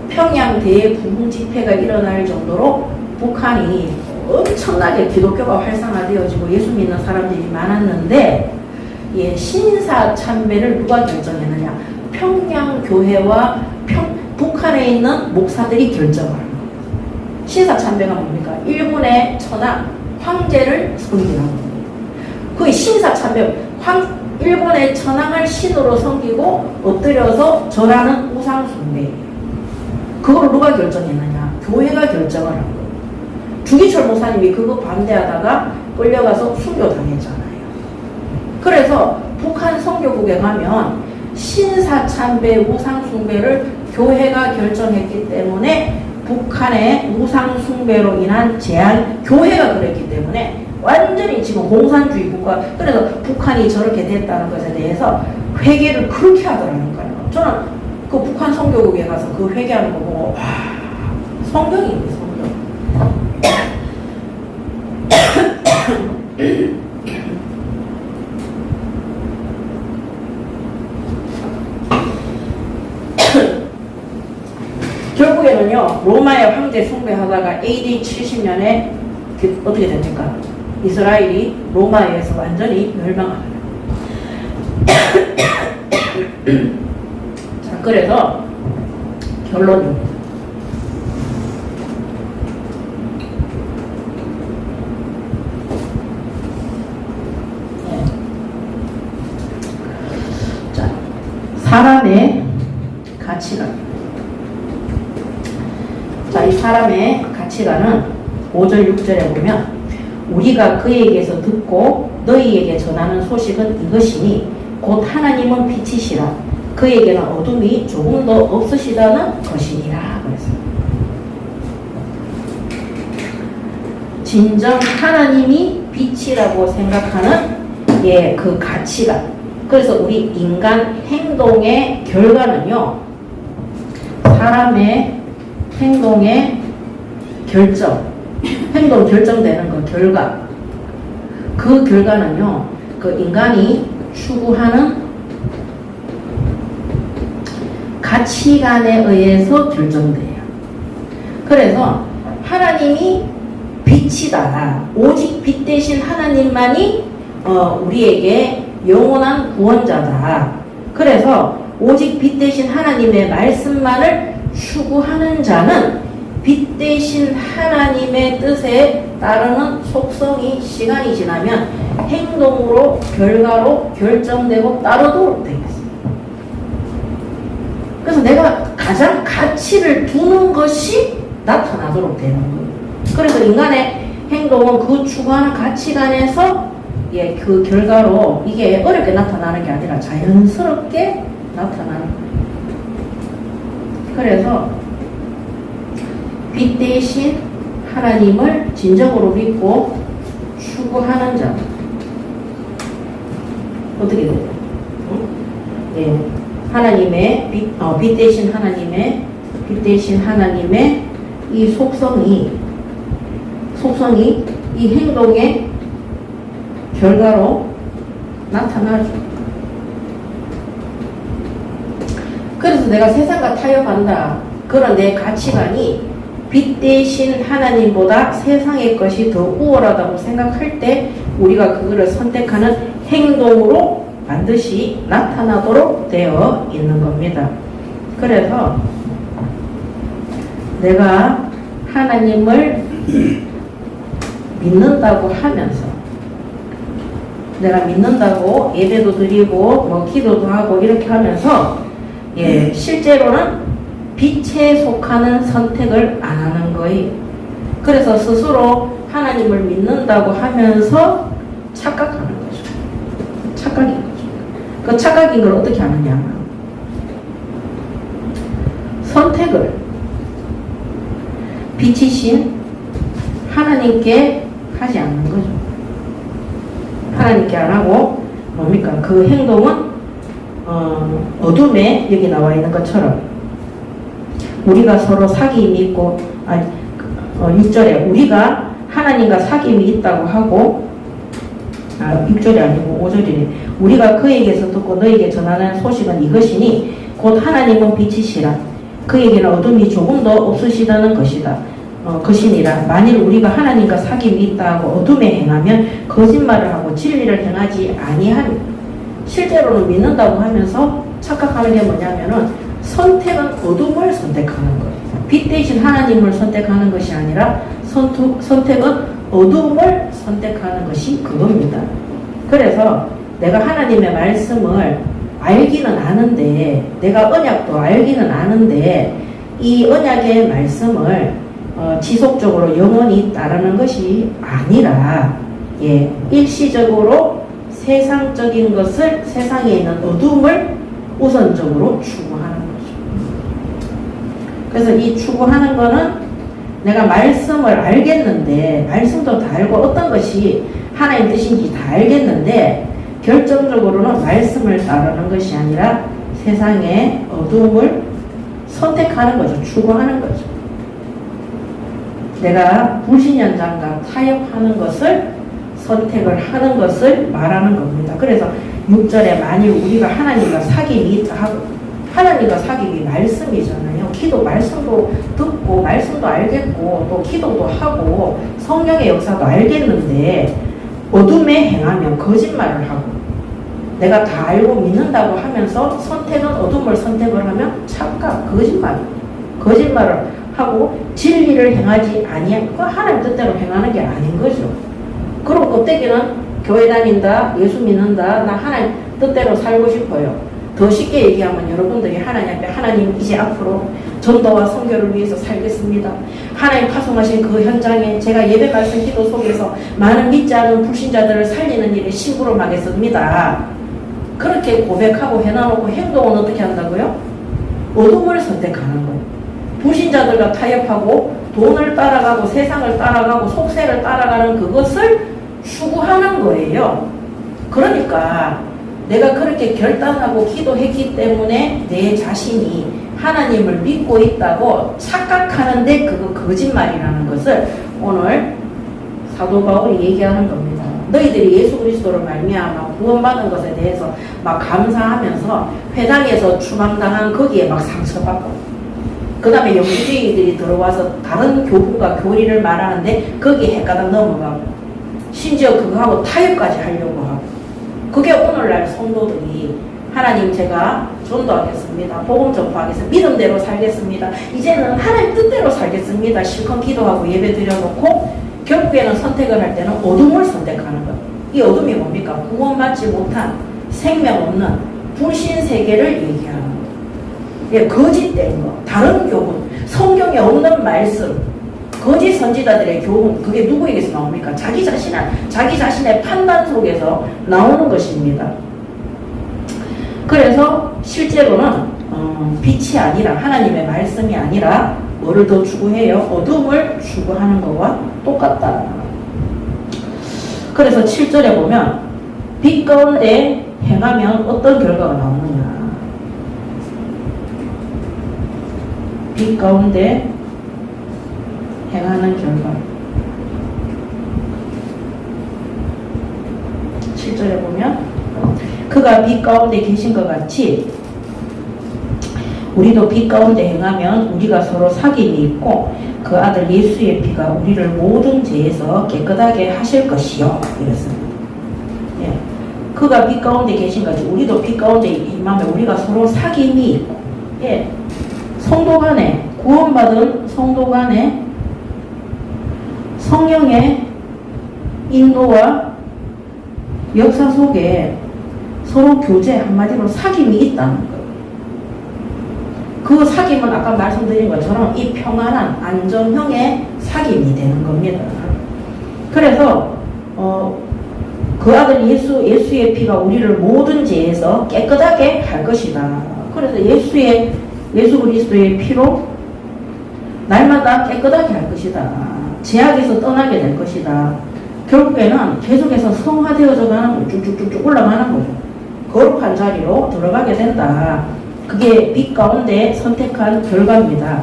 평양 대부흥 집회가 일어날 정도로 북한이 엄청나게 기독교가 활성화되어지고 예수 믿는 사람들이 많았는데 신사 참배를 누가 결정했느냐? 평양 교회와 북한에 있는 목사들이 결정을 합니다. 신사 참배가 뭡니까? 일본의 천황 황제를 섬기는 겁니다. 그 신사 참배 일본의 천황을 신으로 섬기고 엎드려서 절하는 우상 숭배예요. 그걸 누가 결정했느냐? 교회가 결정을 한 거예요. 주기철 목사님이 그거 반대하다가 끌려가서 순교당했잖아요. 그래서 북한 선교국에 가면 신사참배 우상숭배를 교회가 결정했기 때문에 북한의 우상숭배로 인한 재앙, 교회가 그랬기 때문에 완전히 지금 공산주의 국가, 그래서 북한이 저렇게 됐다는 것에 대해서 회개를 그렇게 하더라니까요. 저는 그 북한 선교국에 가서 그 회개하는 거 보고 와, 성경입니다. 성경. 결국에는요, 로마의 황제 숭배하다가 AD 70년에 어떻게 됩니까? 이스라엘이 로마에 의해서 완전히 멸망합니다. 자, 그래서 결론입니다. 네. 자, 사람의 가치관. 자, 이 사람의 가치관은 5절 6절에 보면 우리가 그에게서 듣고 너희에게 전하는 소식은 이것이니 곧 하나님은 빛이시라 그에게는 어둠이 조금도 없으시다는 것이니라. 그래서 진정 하나님이 빛이라고 생각하는 그 가치관. 그래서 우리 인간 행동의 결과는요, 사람의 행동의 행동 결정되는 그 결과. 그 결과는요, 그 인간이 추구하는 가치관에 의해서 결정돼요. 그래서 하나님이 빛이다. 오직 빛 대신 하나님만이 우리에게 영원한 구원자다. 그래서 오직 빛 대신 하나님의 말씀만을 추구하는 자는 빛 대신 하나님의 뜻에 따르는 속성이 시간이 지나면 행동으로 결과로 결정되고 따르도록 되겠습니다. 그래서 내가 가장 가치를 두는 것이 나타나도록 되는 거예요. 그래서 인간의 행동은 그 추구하는 가치관에서 예, 그 결과로 이게 어렵게 나타나는 게 아니라 자연스럽게 나타나는 거예요. 그래서 빛 대신 하나님을 진정으로 믿고 추구하는 자 어떻게 돼요? 예, 하나님의 빛 대신 하나님의 이 속성이 이 행동의 결과로 나타나죠. 그래서 내가 세상과 타협한다. 그런 내 가치관이 빛 대신 하나님보다 세상의 것이 더 우월하다고 생각할 때 우리가 그거를 선택하는 행동으로 반드시 나타나도록 되어 있는 겁니다. 그래서 내가 하나님을 믿는다고 하면서 내가 믿는다고 예배도 드리고 뭐 기도도 하고 이렇게 하면서 예, 실제로는 빛에 속하는 선택을 안 하는 거예요. 그래서 스스로 하나님을 믿는다고 하면서 착각하는 거죠. 착각인 거죠. 그 착각인 걸 어떻게 하느냐. 선택을 빛이신 하나님께 하지 않는 거죠. 하나님께 안 하고 뭡니까? 그 행동은 어둠에 여기 나와 있는 것처럼 우리가 서로 사귐이 있고 6절에 우리가 하나님과 사귐이 있다고 하고 6절이 아니고 5절이네. 우리가 그에게서 듣고 너에게 전하는 소식은 이것이니 곧 하나님은 빛이시라. 그에게는 어둠이 조금도 없으시다는 것이니라. 만일 우리가 하나님과 사귐이 있다고 어둠에 행하면 거짓말을 하고 진리를 행하지 아니하니. 실제로는 믿는다고 하면서 착각하는 게 뭐냐면은 선택은 어둠을 선택하는 거예요. 빛 대신 하나님을 선택하는 것이 아니라 선택은 어둠을 선택하는 것이 그겁니다. 그래서 내가 하나님의 말씀을 알기는 아는데, 내가 언약도 알기는 아는데 이 언약의 말씀을 지속적으로 영원히 따르는 것이 아니라 예, 일시적으로 세상적인 것을, 세상에 있는 어둠을 우선적으로 추구하는 거죠. 그래서 이 추구하는 거는 내가 말씀을 알겠는데, 말씀도 다 알고 어떤 것이 하나님 뜻인지 다 알겠는데 결정적으로는 말씀을 따르는 것이 아니라 세상의 어둠을 선택하는 거죠. 추구하는 거죠. 내가 불신연장과 타협하는 것을 선택을 하는 것을 말하는 겁니다. 그래서 6절에 만일 우리가 하나님과 사귐이 있다 하고, 하나님과 사귐이 말씀이잖아요. 기도 말씀도 듣고 말씀도 알겠고 또 기도도 하고 성령의 역사도 알겠는데 어둠에 행하면 거짓말을 하고, 내가 다 알고 믿는다고 하면서 선택은 어둠을 선택을 하면 착각, 거짓말을 하고 진리를 행하지 아니한, 그 하나님 뜻대로 행하는 게 아닌 거죠. 그럼 껍데기는 교회 다닌다, 예수 믿는다, 나 하나님 뜻대로 살고 싶어요. 더 쉽게 얘기하면 여러분들이 하나님 앞에 하나님 이제 앞으로 전도와 선교를 위해서 살겠습니다. 하나님 파송하신 그 현장에 제가 예배 말씀 기도 속에서 많은 믿지 않은 불신자들을 살리는 일에 심부름하겠습니다. 그렇게 고백하고 해놔놓고 행동은 어떻게 한다고요? 어둠을 선택하는 거예요. 불신자들과 타협하고 돈을 따라가고 세상을 따라가고 속세를 따라가는 그것을 추구하는 거예요. 그러니까 내가 그렇게 결단하고 기도했기 때문에 내 자신이 하나님을 믿고 있다고 착각하는데 그거 거짓말이라는 것을 오늘 사도 바울이 얘기하는 겁니다. 너희들이 예수 그리스도를 말미암아 구원받은 것에 대해서 막 감사하면서 회당에서 추방당한 거기에 막 상처받고, 그 다음에 영주주의들이 들어와서 다른 교훈과 교리를 말하는데 거기에 헷가닥 넘어가고, 심지어 그거하고 타협까지 하려고 하고, 그게 오늘날 성도들이 하나님 제가 전도하겠습니다. 복음 전파하겠습니다. 믿음대로 살겠습니다. 이제는 하나님 뜻대로 살겠습니다. 실컷 기도하고 예배 드려놓고 결국에는 선택을 할 때는 어둠을 선택하는 것. 이 어둠이 뭡니까? 구원받지 못한 생명 없는 불신 세계를 얘기하는 것. 예, 거짓된 거, 다른 교훈, 성경에 없는 말씀, 거짓 선지자들의 교훈, 그게 누구에게서 나옵니까? 자기 자신의 판단 속에서 나오는 것입니다. 그래서 실제로는 빛이 아니라, 하나님의 말씀이 아니라 뭐를 더 추구해요? 어둠을 추구하는 것과 똑같다. 그래서 7절에 보면 빛 가운데 행하면 어떤 결과가 나오느냐. 빛 가운데 행하는 결과. 7절에 보면 그가 빛 가운데 계신 것 같이 우리도 빛 가운데 행하면 우리가 서로 사귐이 있고 그 아들 예수의 피가 우리를 모든 죄에서 깨끗하게 하실 것이요. 이랬습니다. 예. 그가 빛 가운데 계신 것이 우리도 빛 가운데 임하면 우리가 서로 사귐이 있고, 예. 성도 간에, 구원받은 성도 간에 성령의 인도와 역사 속에 서로 교제, 한마디로 사귐이 있다는 거예요. 그 사귐은 아까 말씀드린 것처럼 이 평안한 안정형의 사귐이 되는 겁니다. 그래서 그 아들 예수의 피가 우리를 모든 죄에서 깨끗하게 할 것이다. 그래서 예수 그리스도의 피로 날마다 깨끗하게 할 것이다. 죄악에서 떠나게 될 것이다. 결국에는 계속해서 성화되어져 가는 거, 쭉쭉쭉 올라가는 거죠. 거룩한 자리로 들어가게 된다. 그게 빛 가운데 선택한 결과입니다.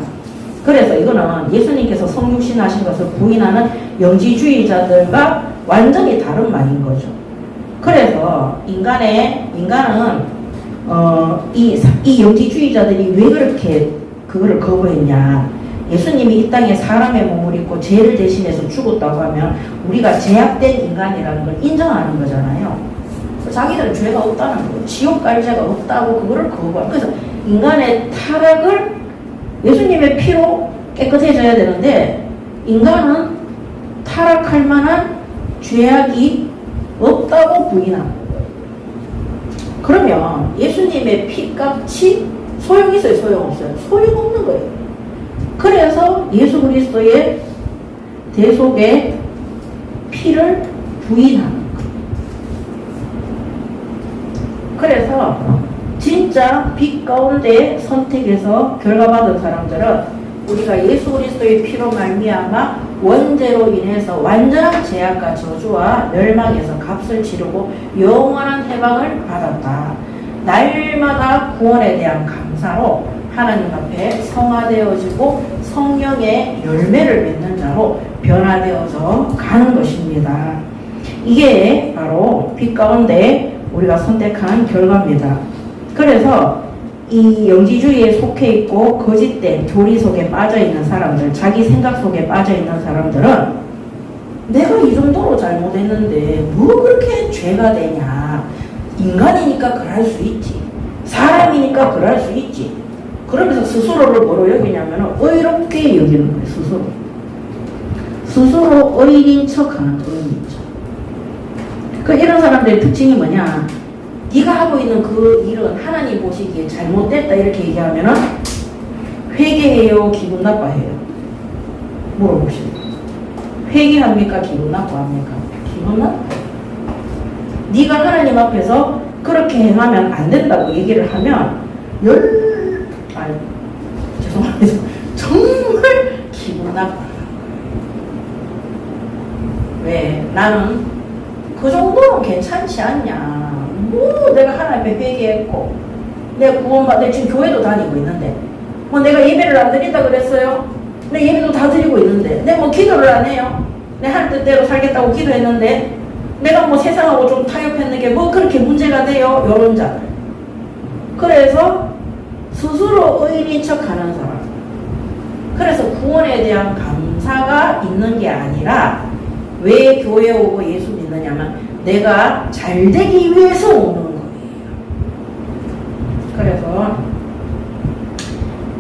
그래서 이거는 예수님께서 성육신 하신 것을 부인하는 영지주의자들과 완전히 다른 말인 거죠. 그래서 인간은 이 영지주의자들이 왜 그렇게 그거를 거부했냐. 예수님이 이 땅에 사람의 몸을 입고 죄를 대신해서 죽었다고 하면 우리가 죄악된 인간이라는 걸 인정하는 거잖아요. 자기들은 죄가 없다는 거예요. 지옥 갈 죄가 없다고 그거를 거부하고. 그래서 인간의 타락을 예수님의 피로 깨끗해져야 되는데 인간은 타락할 만한 죄악이 없다고 부인하는 거예요. 그러면 예수님의 피값이 소용있어요? 소용없어요? 소용없는 거예요. 그래서 예수 그리스도의 대속의 피를 부인하는 거예요. 그래서 진짜 빛 가운데 선택해서 결과받은 사람들은 우리가 예수 그리스도의 피로 말미암아 원죄로 인해서 완전한 죄악과 저주와 멸망에서 값을 치르고 영원한 해방을 받았다. 날마다 구원에 대한 감사로 하나님 앞에 성화되어지고 성령의 열매를 맺는 자로 변화되어져 가는 것입니다. 이게 바로 빛 가운데 우리가 선택한 결과입니다. 그래서 이 영지주의에 속해 있고 거짓된 교리 속에 빠져있는 사람들, 자기 생각 속에 빠져있는 사람들은 내가 이 정도로 잘못했는데 뭐 그렇게 죄가 되냐. 인간이니까 그럴 수 있지. 사람이니까 그럴 수 있지. 그러면서 스스로를 뭐로 여기냐면 의롭게 여기는 거예요. 스스로 의인인 척하는 의인이죠. 이런 사람들의 특징이 뭐냐. 네가 하고 있는 그 일은 하나님 보시기에 잘못됐다 이렇게 얘기하면은 회개해요? 기분 나빠해요? 물어봅시다. 회개합니까? 기분 나빠합니까? 기분 나빠요. 네가 하나님 앞에서 그렇게 행하면 안 된다고 얘기를 하면 죄송합니다. 정말 기분 나빠요. 왜? 나는 그 정도는 괜찮지 않냐. 뭐 내가 하나님 앞에 회개했고 내가 구원받아 지금 교회도 다니고 있는데 뭐 내가 예배를 안 드린다 그랬어요? 내 예배도 다 드리고 있는데 내가 뭐 기도를 안 해요? 내 하나님 뜻대로 살겠다고 기도했는데 내가 뭐 세상하고 좀 타협했는 게 뭐 그렇게 문제가 돼요? 요런 자들. 그래서 스스로 의인인 척하는 사람. 그래서 구원에 대한 감사가 있는 게 아니라 왜 교회에 오고 예수 믿느냐면 내가 잘 되기 위해서 오는 거예요. 그래서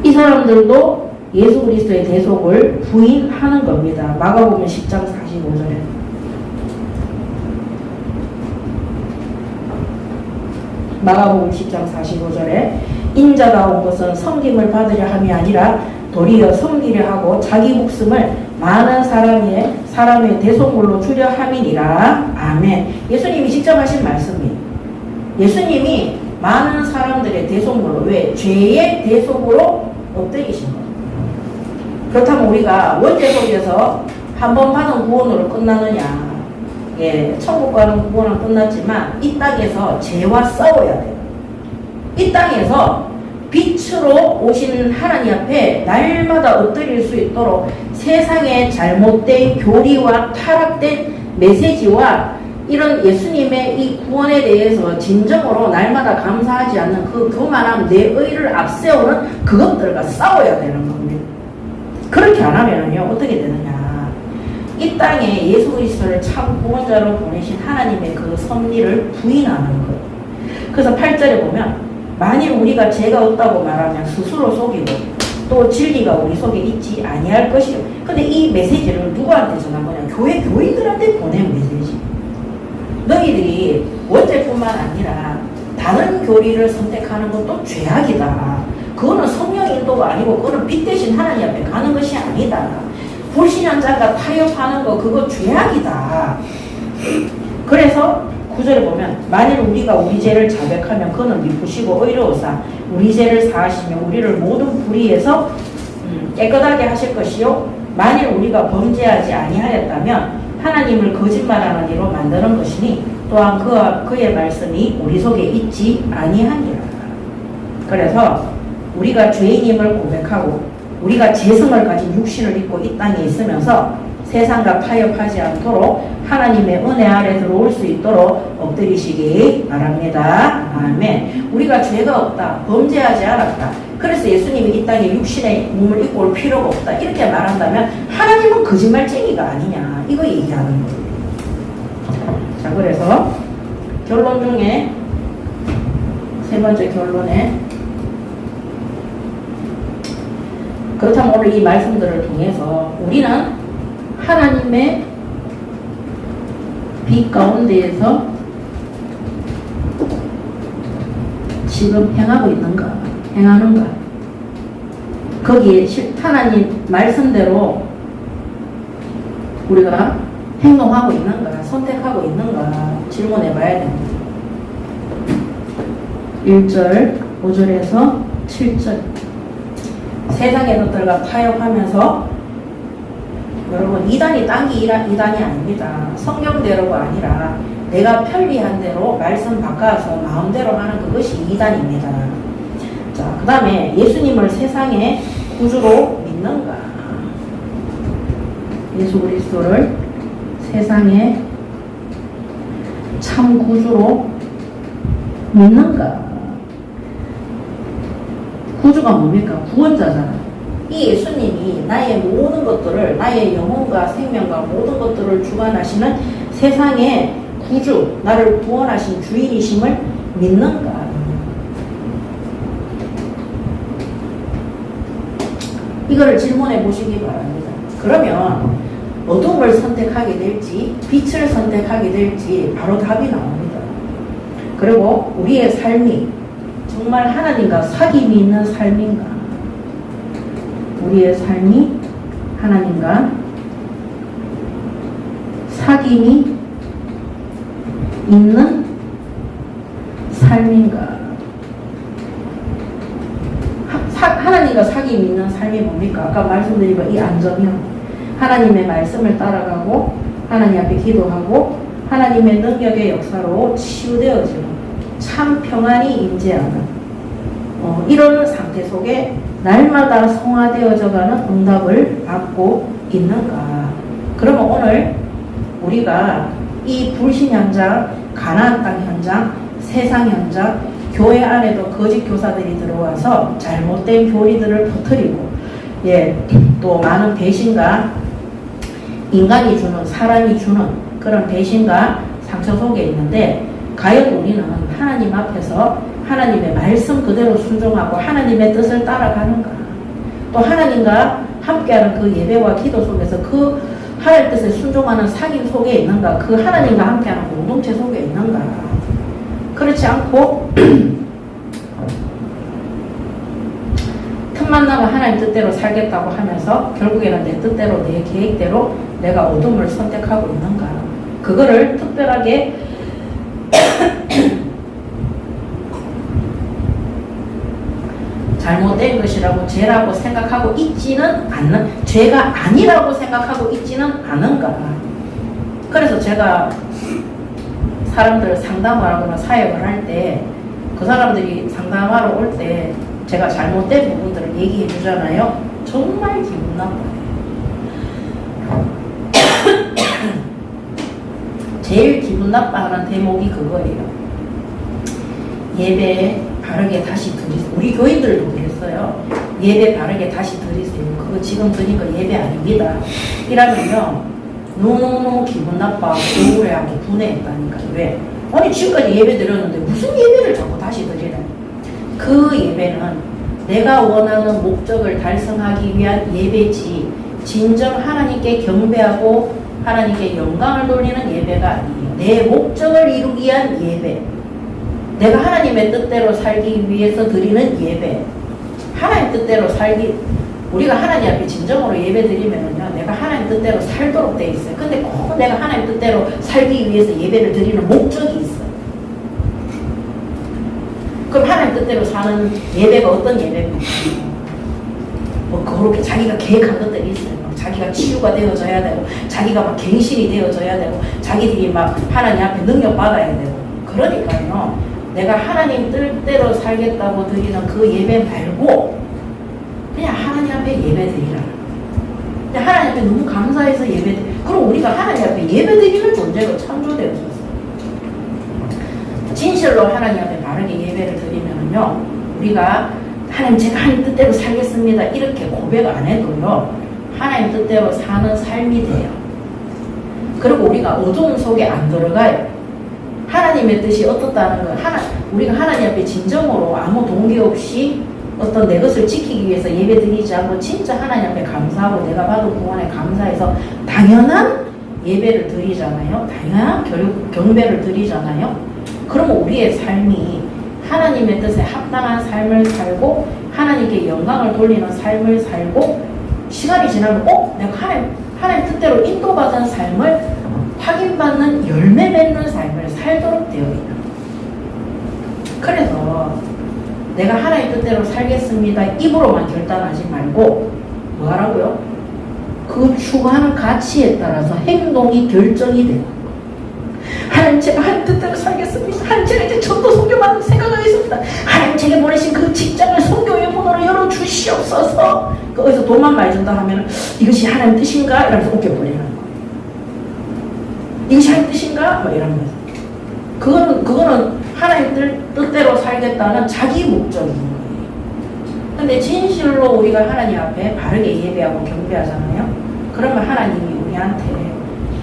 이 사람들도 예수 그리스도의 대속을 부인하는 겁니다. 마가복음 10장 45절에 마가복음 10장 45절에 인자가 온 것은 섬김을 받으려 함이 아니라 도리어 섬기려 하고 자기 목숨을 많은 사람의 대속물로 주려 함이니라. 아멘. 예수님이 직접 하신 말씀이에요. 예수님이 많은 사람들의 대속물로, 왜? 죄의 대속으로 엎드리신 거예요. 그렇다면 우리가 원죄 속에서 한 번 받은 구원으로 끝나느냐? 예, 천국 가는 구원은 끝났지만 이 땅에서 죄와 싸워야 돼요. 이 땅에서 빛으로 오신 하나님 앞에 날마다 엎드릴 수 있도록 세상의 잘못된 교리와 타락된 메시지와 이런 예수님의 이 구원에 대해서 진정으로 날마다 감사하지 않는 그 교만한 내 의를 앞세우는 그것들과 싸워야 되는 겁니다. 그렇게 안 하면요 어떻게 되느냐? 이 땅에 예수 그리스도를 참 구원자로 보내신 하나님의 그 섭리를 부인하는 거예요. 그래서 8절에 보면 만일 우리가 죄가 없다고 말하면 스스로 속이고 또 진리가 우리 속에 있지 아니할 것이요. 근데 이 메시지를 누구한테 전한 거냐? 교회 교인들한테 보낸 메시지. 너희들이 원죄뿐만 아니라 다른 교리를 선택하는 것도 죄악이다. 그거는 성령 인도가 아니고 그거는 빛 대신 하나님 앞에 가는 것이 아니다. 불신앙자가 타협하는 거 그거 죄악이다. 그래서 9절에 보면 만일 우리가 우리 죄를 자백하면 그는 미쁘시고 의로우사 우리 죄를 사하시며 우리를 모든 불의에서 깨끗하게 하실 것이요 만일 우리가 범죄하지 아니하였다면 하나님을 거짓말하는 이로 만드는 것이니 또한 그의 말씀이 우리 속에 있지 아니하니라. 그래서 우리가 죄인임을 고백하고 우리가 재성을 가진 육신을 입고 이 땅에 있으면서 세상과 타협하지 않도록 하나님의 은혜 아래 들어올 수 있도록 엎드리시기 바랍니다. 아멘. 우리가 죄가 없다. 범죄하지 않았다. 그래서 예수님이 이 땅에 육신의 몸을 입고 올 필요가 없다. 이렇게 말한다면 하나님은 거짓말쟁이가 아니냐. 이거 얘기하는 거예요. 자, 그래서 결론 중에 세 번째 결론에 그렇다면 오늘 이 말씀들을 통해서 우리는 하나님의 빛 가운데에서 지금 행하는가? 거기에 하나님 말씀대로 우리가 행동하고 있는가? 선택하고 있는가? 질문해 봐야 됩니다. 1절, 5절에서 7절. 세상의 것들과 타협하면서 여러분 이단이 딴게 이단이 아닙니다. 성경대로가 아니라 내가 편리한 대로 말씀 바꿔서 마음대로 하는 그것이 이단입니다. 자, 그 다음에 예수님을 세상의 구주로 믿는가? 예수 그리스도를 세상의 참 구주로 믿는가? 구주가 뭡니까? 구원자잖아요. 이 예수님이 나의 모든 것들을, 나의 영혼과 생명과 모든 것들을 주관하시는 세상의 구주, 나를 구원하신 주인이심을 믿는가? 이거를 질문해 보시기 바랍니다. 그러면 어둠을 선택하게 될지 빛을 선택하게 될지 바로 답이 나옵니다. 그리고 우리의 삶이 정말 하나님과 사귐이 있는 삶인가? 우리의 삶이 하나님과 사귐이 있는 삶인가? 하나님과 사귐이 있는 삶이 뭡니까? 아까 말씀드린 거 이 안전형. 하나님의 말씀을 따라가고 하나님 앞에 기도하고 하나님의 능력의 역사로 치유되어지고 참 평안이 임재하는 이런 상태 속에 날마다 성화되어져가는 응답을 받고 있는가? 그러면 오늘 우리가 이 불신 현장, 가나안 땅 현장, 세상 현장, 교회 안에도 거짓 교사들이 들어와서 잘못된 교리들을 퍼뜨리고 또 많은 배신과 인간이 주는, 사람이 주는 그런 배신과 상처 속에 있는데 과연 우리는 하나님 앞에서 하나님의 말씀 그대로 순종하고 하나님의 뜻을 따라가는가? 또 하나님과 함께하는 그 예배와 기도 속에서 그 하나님 뜻에 순종하는 사귐 속에 있는가? 그 하나님과 함께하는 공동체 속에 있는가? 그렇지 않고 하나님 뜻대로 살겠다고 하면서 결국에는 내 뜻대로 내 계획대로 내가 어둠을 선택하고 있는가. 그거를 특별하게 잘못된 것이라고 죄라고 생각하고 있지는 않는, 죄가 아니라고 생각하고 있지는 않은가. 그래서 제가 사람들 상담을 하거나 사역을 할 때 그 사람들이 상담하러 올 때 제가 잘못된 부분들을 얘기해 주잖아요. 정말 기분 나빠요. 제일 기분 나빠하는 대목이 그거예요. 예배 바르게 다시 드리세요. 우리 교인들도 그랬어요. 예배 바르게 다시 드리세요. 그거 지금 드린 거 예배 아닙니다. 이러면요, 너무 기분 나빠, 우울해하고 분해했다니까요. 왜? 아니 지금까지 예배 드렸는데 무슨 예배를 자꾸 다시 드리래? 그 예배는 내가 원하는 목적을 달성하기 위한 예배지, 진정 하나님께 경배하고 하나님께 영광을 돌리는 예배가 아니에요. 내 목적을 이루기 위한 예배, 내가 하나님의 뜻대로 살기 위해서 드리는 예배. 하나님 뜻대로 살기, 우리가 하나님 앞에 진정으로 예배 드리면은요, 내가 하나님 뜻대로 살도록 돼 있어요. 근데 꼭 내가 하나님 뜻대로 살기 위해서 예배를 드리는 목적이 있어요. 그럼 하나님 뜻대로 사는 예배가 어떤 예배입니까? 뭐 그렇게 자기가 계획한 것들이 있어요. 자기가 치유가 되어져야 되고, 자기가 막 갱신이 되어져야 되고, 자기들이 막 하나님 앞에 능력 받아야 되고. 그러니까요, 내가 하나님 뜻대로 살겠다고 드리는 그 예배 말고 그냥 하나님 앞에 예배 드리라. 근데 하나님 앞에 너무 감사해서 예배 드리. 그럼 우리가 하나님 앞에 예배 드리는 존재로 창조되어졌어요. 진실로 하나님 앞에 바르게 예배를 드리면은요, 우리가 하나님 제가 하나님 뜻대로 살겠습니다 이렇게 고백 안 해도요, 하나님 뜻대로 사는 삶이 돼요. 그리고 우리가 어두움 속에 안 들어가요. 하나님의 뜻이 어떻다는 걸 우리가 하나님 앞에 진정으로 아무 동기 없이 어떤 내 것을 지키기 위해서 예배 드리지 않고 진짜 하나님 앞에 감사하고 내가 받은 구원에 감사해서 당연한 예배를 드리잖아요. 당연한 경배를 드리잖아요. 그러면 우리의 삶이 하나님의 뜻에 합당한 삶을 살고 하나님께 영광을 돌리는 삶을 살고, 시간이 지나면 내가 하나님 뜻대로 인도받은 삶을 확인받는 열매 맺는 삶을 살도록 되어 있다. 그래서 내가 하나님 뜻대로 살겠습니다 입으로만 결단하지 말고 뭐 하라고요? 그 추구하는 가치에 따라서 행동이 결정이 되는 거예요. 하나님 제가 하나님 뜻대로 살겠습니다. 하나님 제가 이제 전도 선교만 생각하겠습니다. 하나님 제게 보내신 그 직장을 선교의 문으로 열어주시옵소서. 어디서 돈만 많이 준다 하면 이것이 하나님 뜻인가? 이러면서 오케이 보내는 거예요. 이것이 하나님 뜻인가? 뭐 이러면서. 그거는 하나님 뜻대로 살겠다는 자기 목적인 거예요. 근데 진실로 우리가 하나님 앞에 바르게 예배하고 경배하잖아요. 그러면 하나님이 우리한테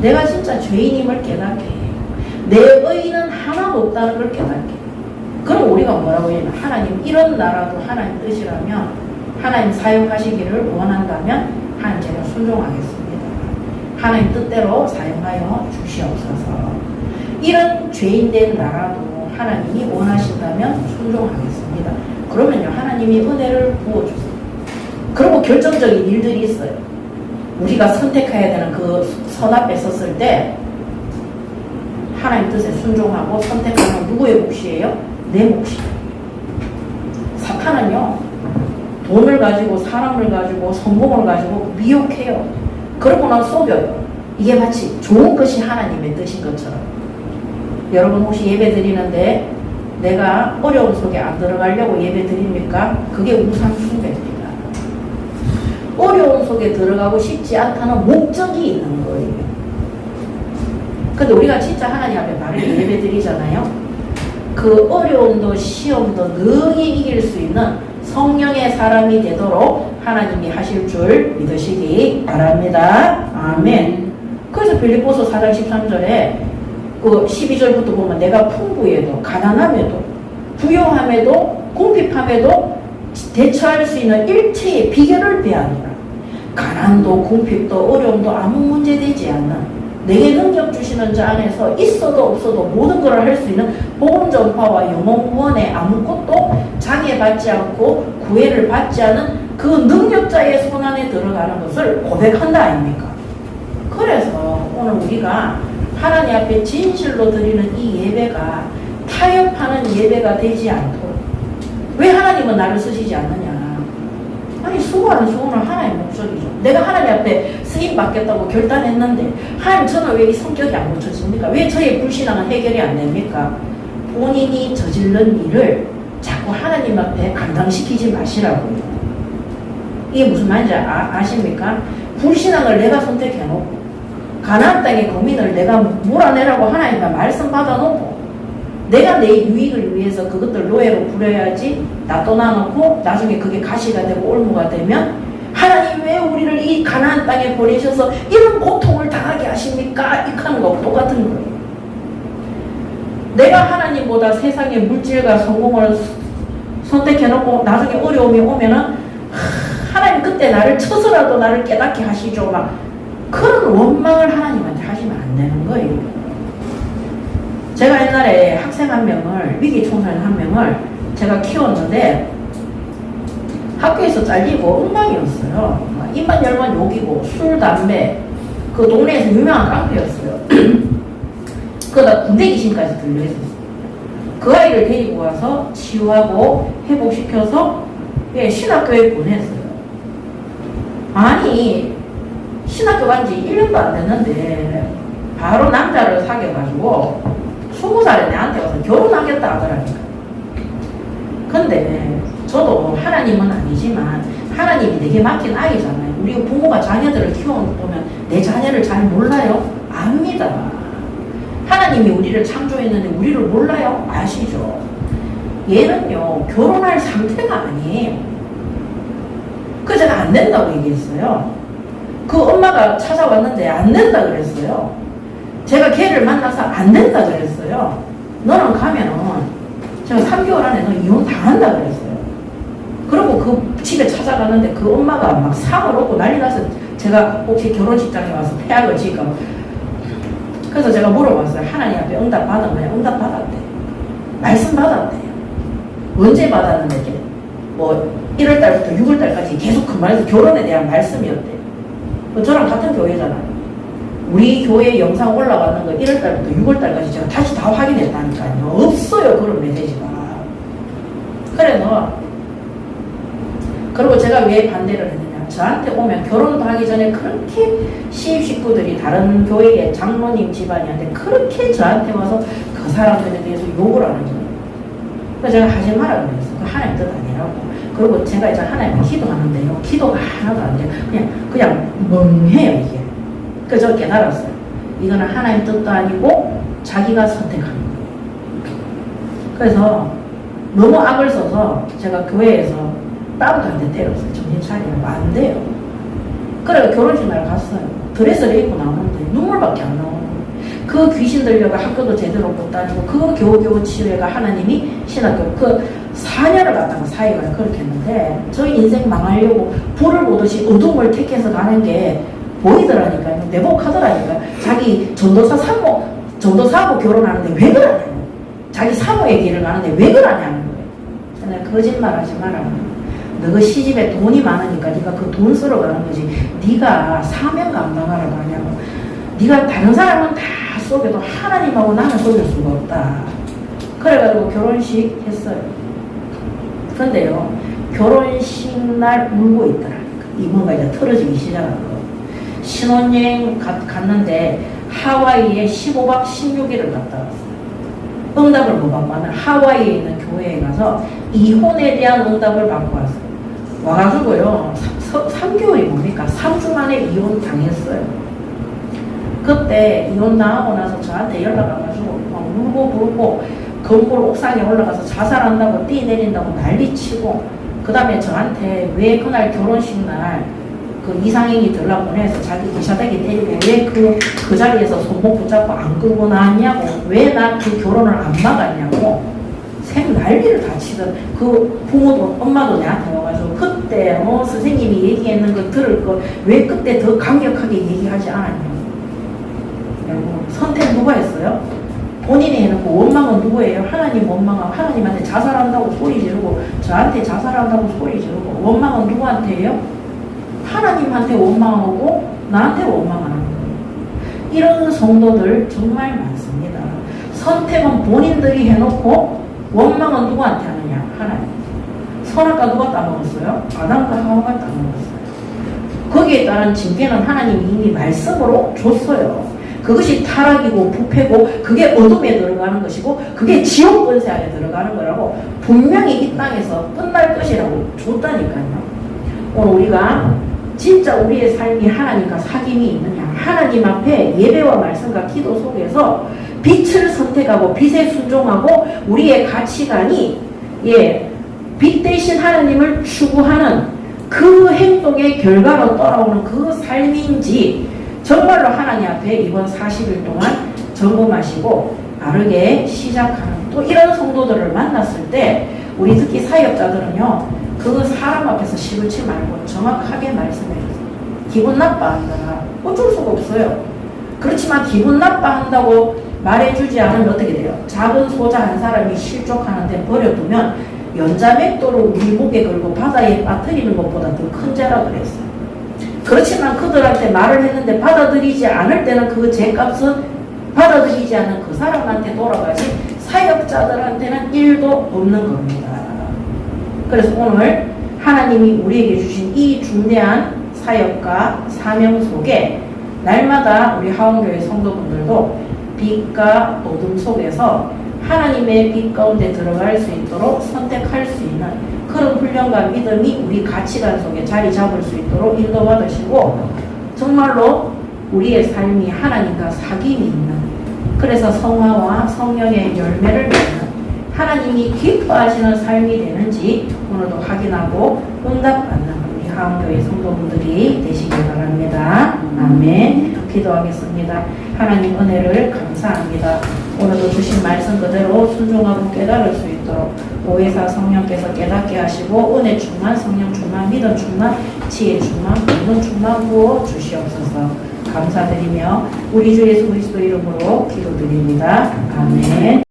내가 진짜 죄인임을 깨닫게 해요. 내 의의는 하나도 없다는 걸 깨닫게 해요. 그럼 우리가 뭐라고 해요? 하나님 이런 나라도 하나님 뜻이라면, 하나님 사용하시기를 원한다면 하나님 제가 순종하겠습니다. 하나님 뜻대로 사용하여 주시옵소서. 이런 죄인된 나라도 하나님이 원하신다면 순종하겠습니다. 그러면요, 하나님이 은혜를 부어주세요. 그리고 결정적인 일들이 있어요. 우리가 선택해야 되는 그 선 앞에 섰을 때 하나님 뜻에 순종하고 선택하는 누구의 몫이에요? 내 몫이에요. 사탄은요, 돈을 가지고 사람을 가지고 성공을 가지고 미혹해요. 그러고 나서 속여요. 이게 마치 좋은 것이 하나님의 뜻인 것처럼. 여러분 혹시 예배 드리는데 내가 어려움 속에 안 들어가려고 예배 드립니까? 그게 우상 숭배입니다. 어려움 속에 들어가고 싶지 않다는 목적이 있는 거예요. 근데 우리가 진짜 하나님 앞에 바르게 예배 드리잖아요. 그 어려움도 시험도 능히 이길 수 있는 성령의 사람이 되도록 하나님이 하실 줄 믿으시기 바랍니다. 아멘. 그래서 빌립보서 4장 13절에 그 12절부터 보면 내가 풍부해도 가난함에도 부요함에도 궁핍함에도 대처할 수 있는 일체의 비결을 배하노라. 가난도 궁핍도 어려움도 아무 문제되지 않는, 내게 능력 주시는 자 안에서 있어도 없어도 모든 걸 할 수 있는 복음 전파와 영혼 구원에 아무것도 장애받지 않고 구애를 받지 않은 그 능력자의 손 안에 들어가는 것을 고백한다 아닙니까? 그래서 오늘 우리가 하나님 앞에 진실로 드리는 이 예배가 타협하는 예배가 되지 않도록. 왜 하나님은 나를 쓰시지 않느냐? 아니, 수고하는 수고는 하나님의 목적이죠. 내가 하나님 앞에 쓰임 받겠다고 결단했는데 하나님, 저는 왜 이 성격이 안 고쳐집니까? 왜 저의 불신앙은 해결이 안 됩니까? 본인이 저지른 일을 자꾸 하나님 앞에 감당시키지 마시라고요. 이게 무슨 말인지 아십니까? 불신앙을 내가 선택해놓고 가나안 땅의 거민을 내가 몰아내라고 하나님과 말씀 받아놓고 내가 내 유익을 위해서 그것들 노예로 부려야지 놔둬놔놓고 나중에 그게 가시가 되고 올무가 되면 하나님 왜 우리를 이 가나안 땅에 보내셔서 이런 고통을 당하게 하십니까? 이렇게 하는 거하고 똑같은 거예요. 내가 하나님보다 세상의 물질과 성공을 선택해놓고 나중에 어려움이 오면은 하나님 그때 나를 쳐서라도 나를 깨닫게 하시죠. 막 그런 원망을 하나님한테 하시면 안 되는 거예요. 제가 옛날에 학생 한 명을, 위기청소년 한 명을 제가 키웠는데 학교에서 잘리고 엉망이었어요. 입만 열면 욕이고 술, 담배, 그 동네에서 유명한 깡패였어요. 그러다 군대 귀신까지 들려있었어요. 그 아이를 데리고 와서 치유하고 회복시켜서 신학교에 보냈어요. 아니, 신학교 간 지 1년도 안 됐는데 바로 남자를 사귀어가지고 20살에 내한테 와서 결혼하겠다 하더라니까. 근데 저도 하나님은 아니지만 하나님이 내게 맡긴 아이잖아요. 우리 부모가 자녀들을 키워보면 내 자녀를 잘 몰라요? 압니다. 하나님이 우리를 창조했는데 우리를 몰라요? 아시죠? 얘는요, 결혼할 상태가 아니에요. 그래서 제가 안 된다고 얘기했어요. 그 엄마가 찾아왔는데 안 된다 그랬어요. 제가 걔를 만나서 안 된다 그랬어요. 너는 가면은 제가 3개월 안에 너 이혼 당한다 그랬어요. 그리고 그 집에 찾아가는데 그 엄마가 막 상을 얻고 난리 나서 제가 혹시 결혼식장에 와서 폐악을 지을까 봐. 그래서 제가 물어봤어요. 하나님 앞에 응답 받은 거냐? 응답 받았대. 말씀 받았대. 언제 받았는데? 뭐 1월달부터 6월달까지 계속 그 말에서 결혼에 대한 말씀이었대. 저랑 같은 교회잖아요. 우리 교회 영상 올라가는 거 1월달부터 6월달까지 제가 다시 다 확인했다니까요. 없어요, 그런 메시지가. 그래서 그리고 제가 왜 반대를 했느냐. 저한테 오면 결혼도 하기 전에 그렇게 시입 식구들이 다른 교회의 장로님 집안이한테 그렇게 저한테 와서 그 사람들에 대해서 욕을 하는 거예요. 그래서 제가 하지 마라 그랬어요. 그 하나님 뜻 아니라고. 그리고 제가 이제 하나님께 기도하는데요. 기도가 하나도 안 돼요. 그냥 멍해요, 이게. 그래서 저 깨달았어요. 이거는 하나님 뜻도 아니고 자기가 선택하는 거예요. 그래서 너무 악을 써서 제가 교회에서 땀도 한 대 때렸어요. 정신 차리면 안 돼요. 그래서 결혼식 날 갔어요. 드레스를 입고 나오는데 눈물밖에 안 나오는 거예요. 그 귀신 들려가 학교도 제대로 못 다니고 그 겨우겨우 치유해가 하나님이 신학교 그 4년을 갔다가 사이가 그렇게 했는데 저희 인생 망하려고 불을 보듯이 어둠을 택해서 가는 게 보이더라니까요. 내복하더라니까요. 자기 전도사하고 결혼하는데 왜 그러냐고. 자기 사모의 길을 가는데 왜 그러냐는 거예요. 그냥 거짓말하지 마라. 너가 시집에 돈이 많으니까 네가 그 돈 쓰러 가는 거지. 네가 사명 감당하러 가냐고. 네가 다른 사람은 다 속여도 하나님하고 나는 속일 수가 없다. 그래가지고 결혼식 했어요. 근데요, 결혼식 날 울고 있더라니까. 이모가 이제 틀어지기 시작한 거. 신혼여행 갔는데 하와이에 15박 16일을 갔다 왔어요. 응답을 못 받고 하와이에 있는 교회에 가서 이혼에 대한 응답을 받고 왔어요. 와가지고요, 3개월이 뭡니까? 3주 만에 이혼 당했어요. 그때 이혼 당하고 나서 저한테 연락 와가지고 막 울고 부르고 건물 옥상에 올라가서 자살한다고 뛰내린다고 난리치고, 그 다음에 저한테 왜 그날 결혼식 날 그 이상행이 들라 보내서 자기 기사대기 때리고 왜 그 자리에서 손목 붙잡고 안 끌고 나왔냐고, 왜 나 그 결혼을 안 막았냐고 생 난리를 다 치던 그 부모도 엄마도 내한테 와가지고 그때 선생님이 얘기했는 거 들을 거 왜 그때 더 강력하게 얘기하지 않았냐고. 선택 누가 했어요? 본인이 해놓고 원망은 누구예요? 하나님 원망하고 하나님한테 자살한다고 소리 지르고 저한테 자살한다고 소리 지르고 원망은 누구한테예요? 하나님한테 원망하고 나한테 원망하는 거예요. 이런 성도들 정말 많습니다. 선택은 본인들이 해놓고 원망은 누구한테 하느냐? 하나님. 선악과 누가 따먹었어요? 아담과 하와가 따먹었어요. 거기에 따른 징계는 하나님이 이미 말씀으로 줬어요. 그것이 타락이고 부패고 그게 어둠에 들어가는 것이고 그게 지옥 권세 안에 들어가는 거라고 분명히 이 땅에서 끝날 것이라고 줬다니까요. 오늘 우리가 진짜 우리의 삶이 하나님과 사귐이 있느냐, 하나님 앞에 예배와 말씀과 기도 속에서 빛을 선택하고 빛에 순종하고 우리의 가치관이 빛 대신 하나님을 추구하는 그 행동의 결과로 따라오는 그 삶인지 정말로 하나님 앞에 이번 40일 동안 점검하시고 바르게 시작하는 또 이런 성도들을 만났을 때 우리 특히 사역자들은요, 그 사람 앞에서 시부치 말고 정확하게 말씀해주세요. 기분 나빠한다. 어쩔 수가 없어요. 그렇지만 기분 나빠한다고 말해주지 않으면 어떻게 돼요? 작은 소자 한 사람이 실족하는데 버려두면 연자맥도를 우리 목에 걸고 바다에 빠뜨리는 것보다 더 큰 죄라 그랬어요. 그렇지만 그들한테 말을 했는데 받아들이지 않을 때는 그 죄값은 받아들이지 않는 그 사람한테 돌아가지 사역자들한테는 1도 없는 겁니다. 그래서 오늘 하나님이 우리에게 주신 이 중대한 사역과 사명 속에 날마다 우리 하원교회 성도분들도 빛과 어둠 속에서 하나님의 빛 가운데 들어갈 수 있도록 선택할 수 있는 그런 훈련과 믿음이 우리 가치관 속에 자리 잡을 수 있도록 인도받으시고 정말로 우리의 삶이 하나님과 사귐이 있는 그래서 성화와 성령의 열매를 맺는 하나님이 기뻐하시는 삶이 되는지 오늘도 확인하고 응답받는 우리 하원교회 성도분들이 되시길 바랍니다. 아멘. 기도하겠습니다. 하나님 은혜를 감사합니다. 오늘도 주신 말씀 그대로 순종하고 깨달을 수 있도록 오해사 성령께서 깨닫게 하시고 은혜 충만, 성령 충만, 믿음 충만, 지혜 충만, 모든 충만 부어 주시옵소서. 감사드리며 우리 주 예수 그리스도 이름으로 기도드립니다. 아멘.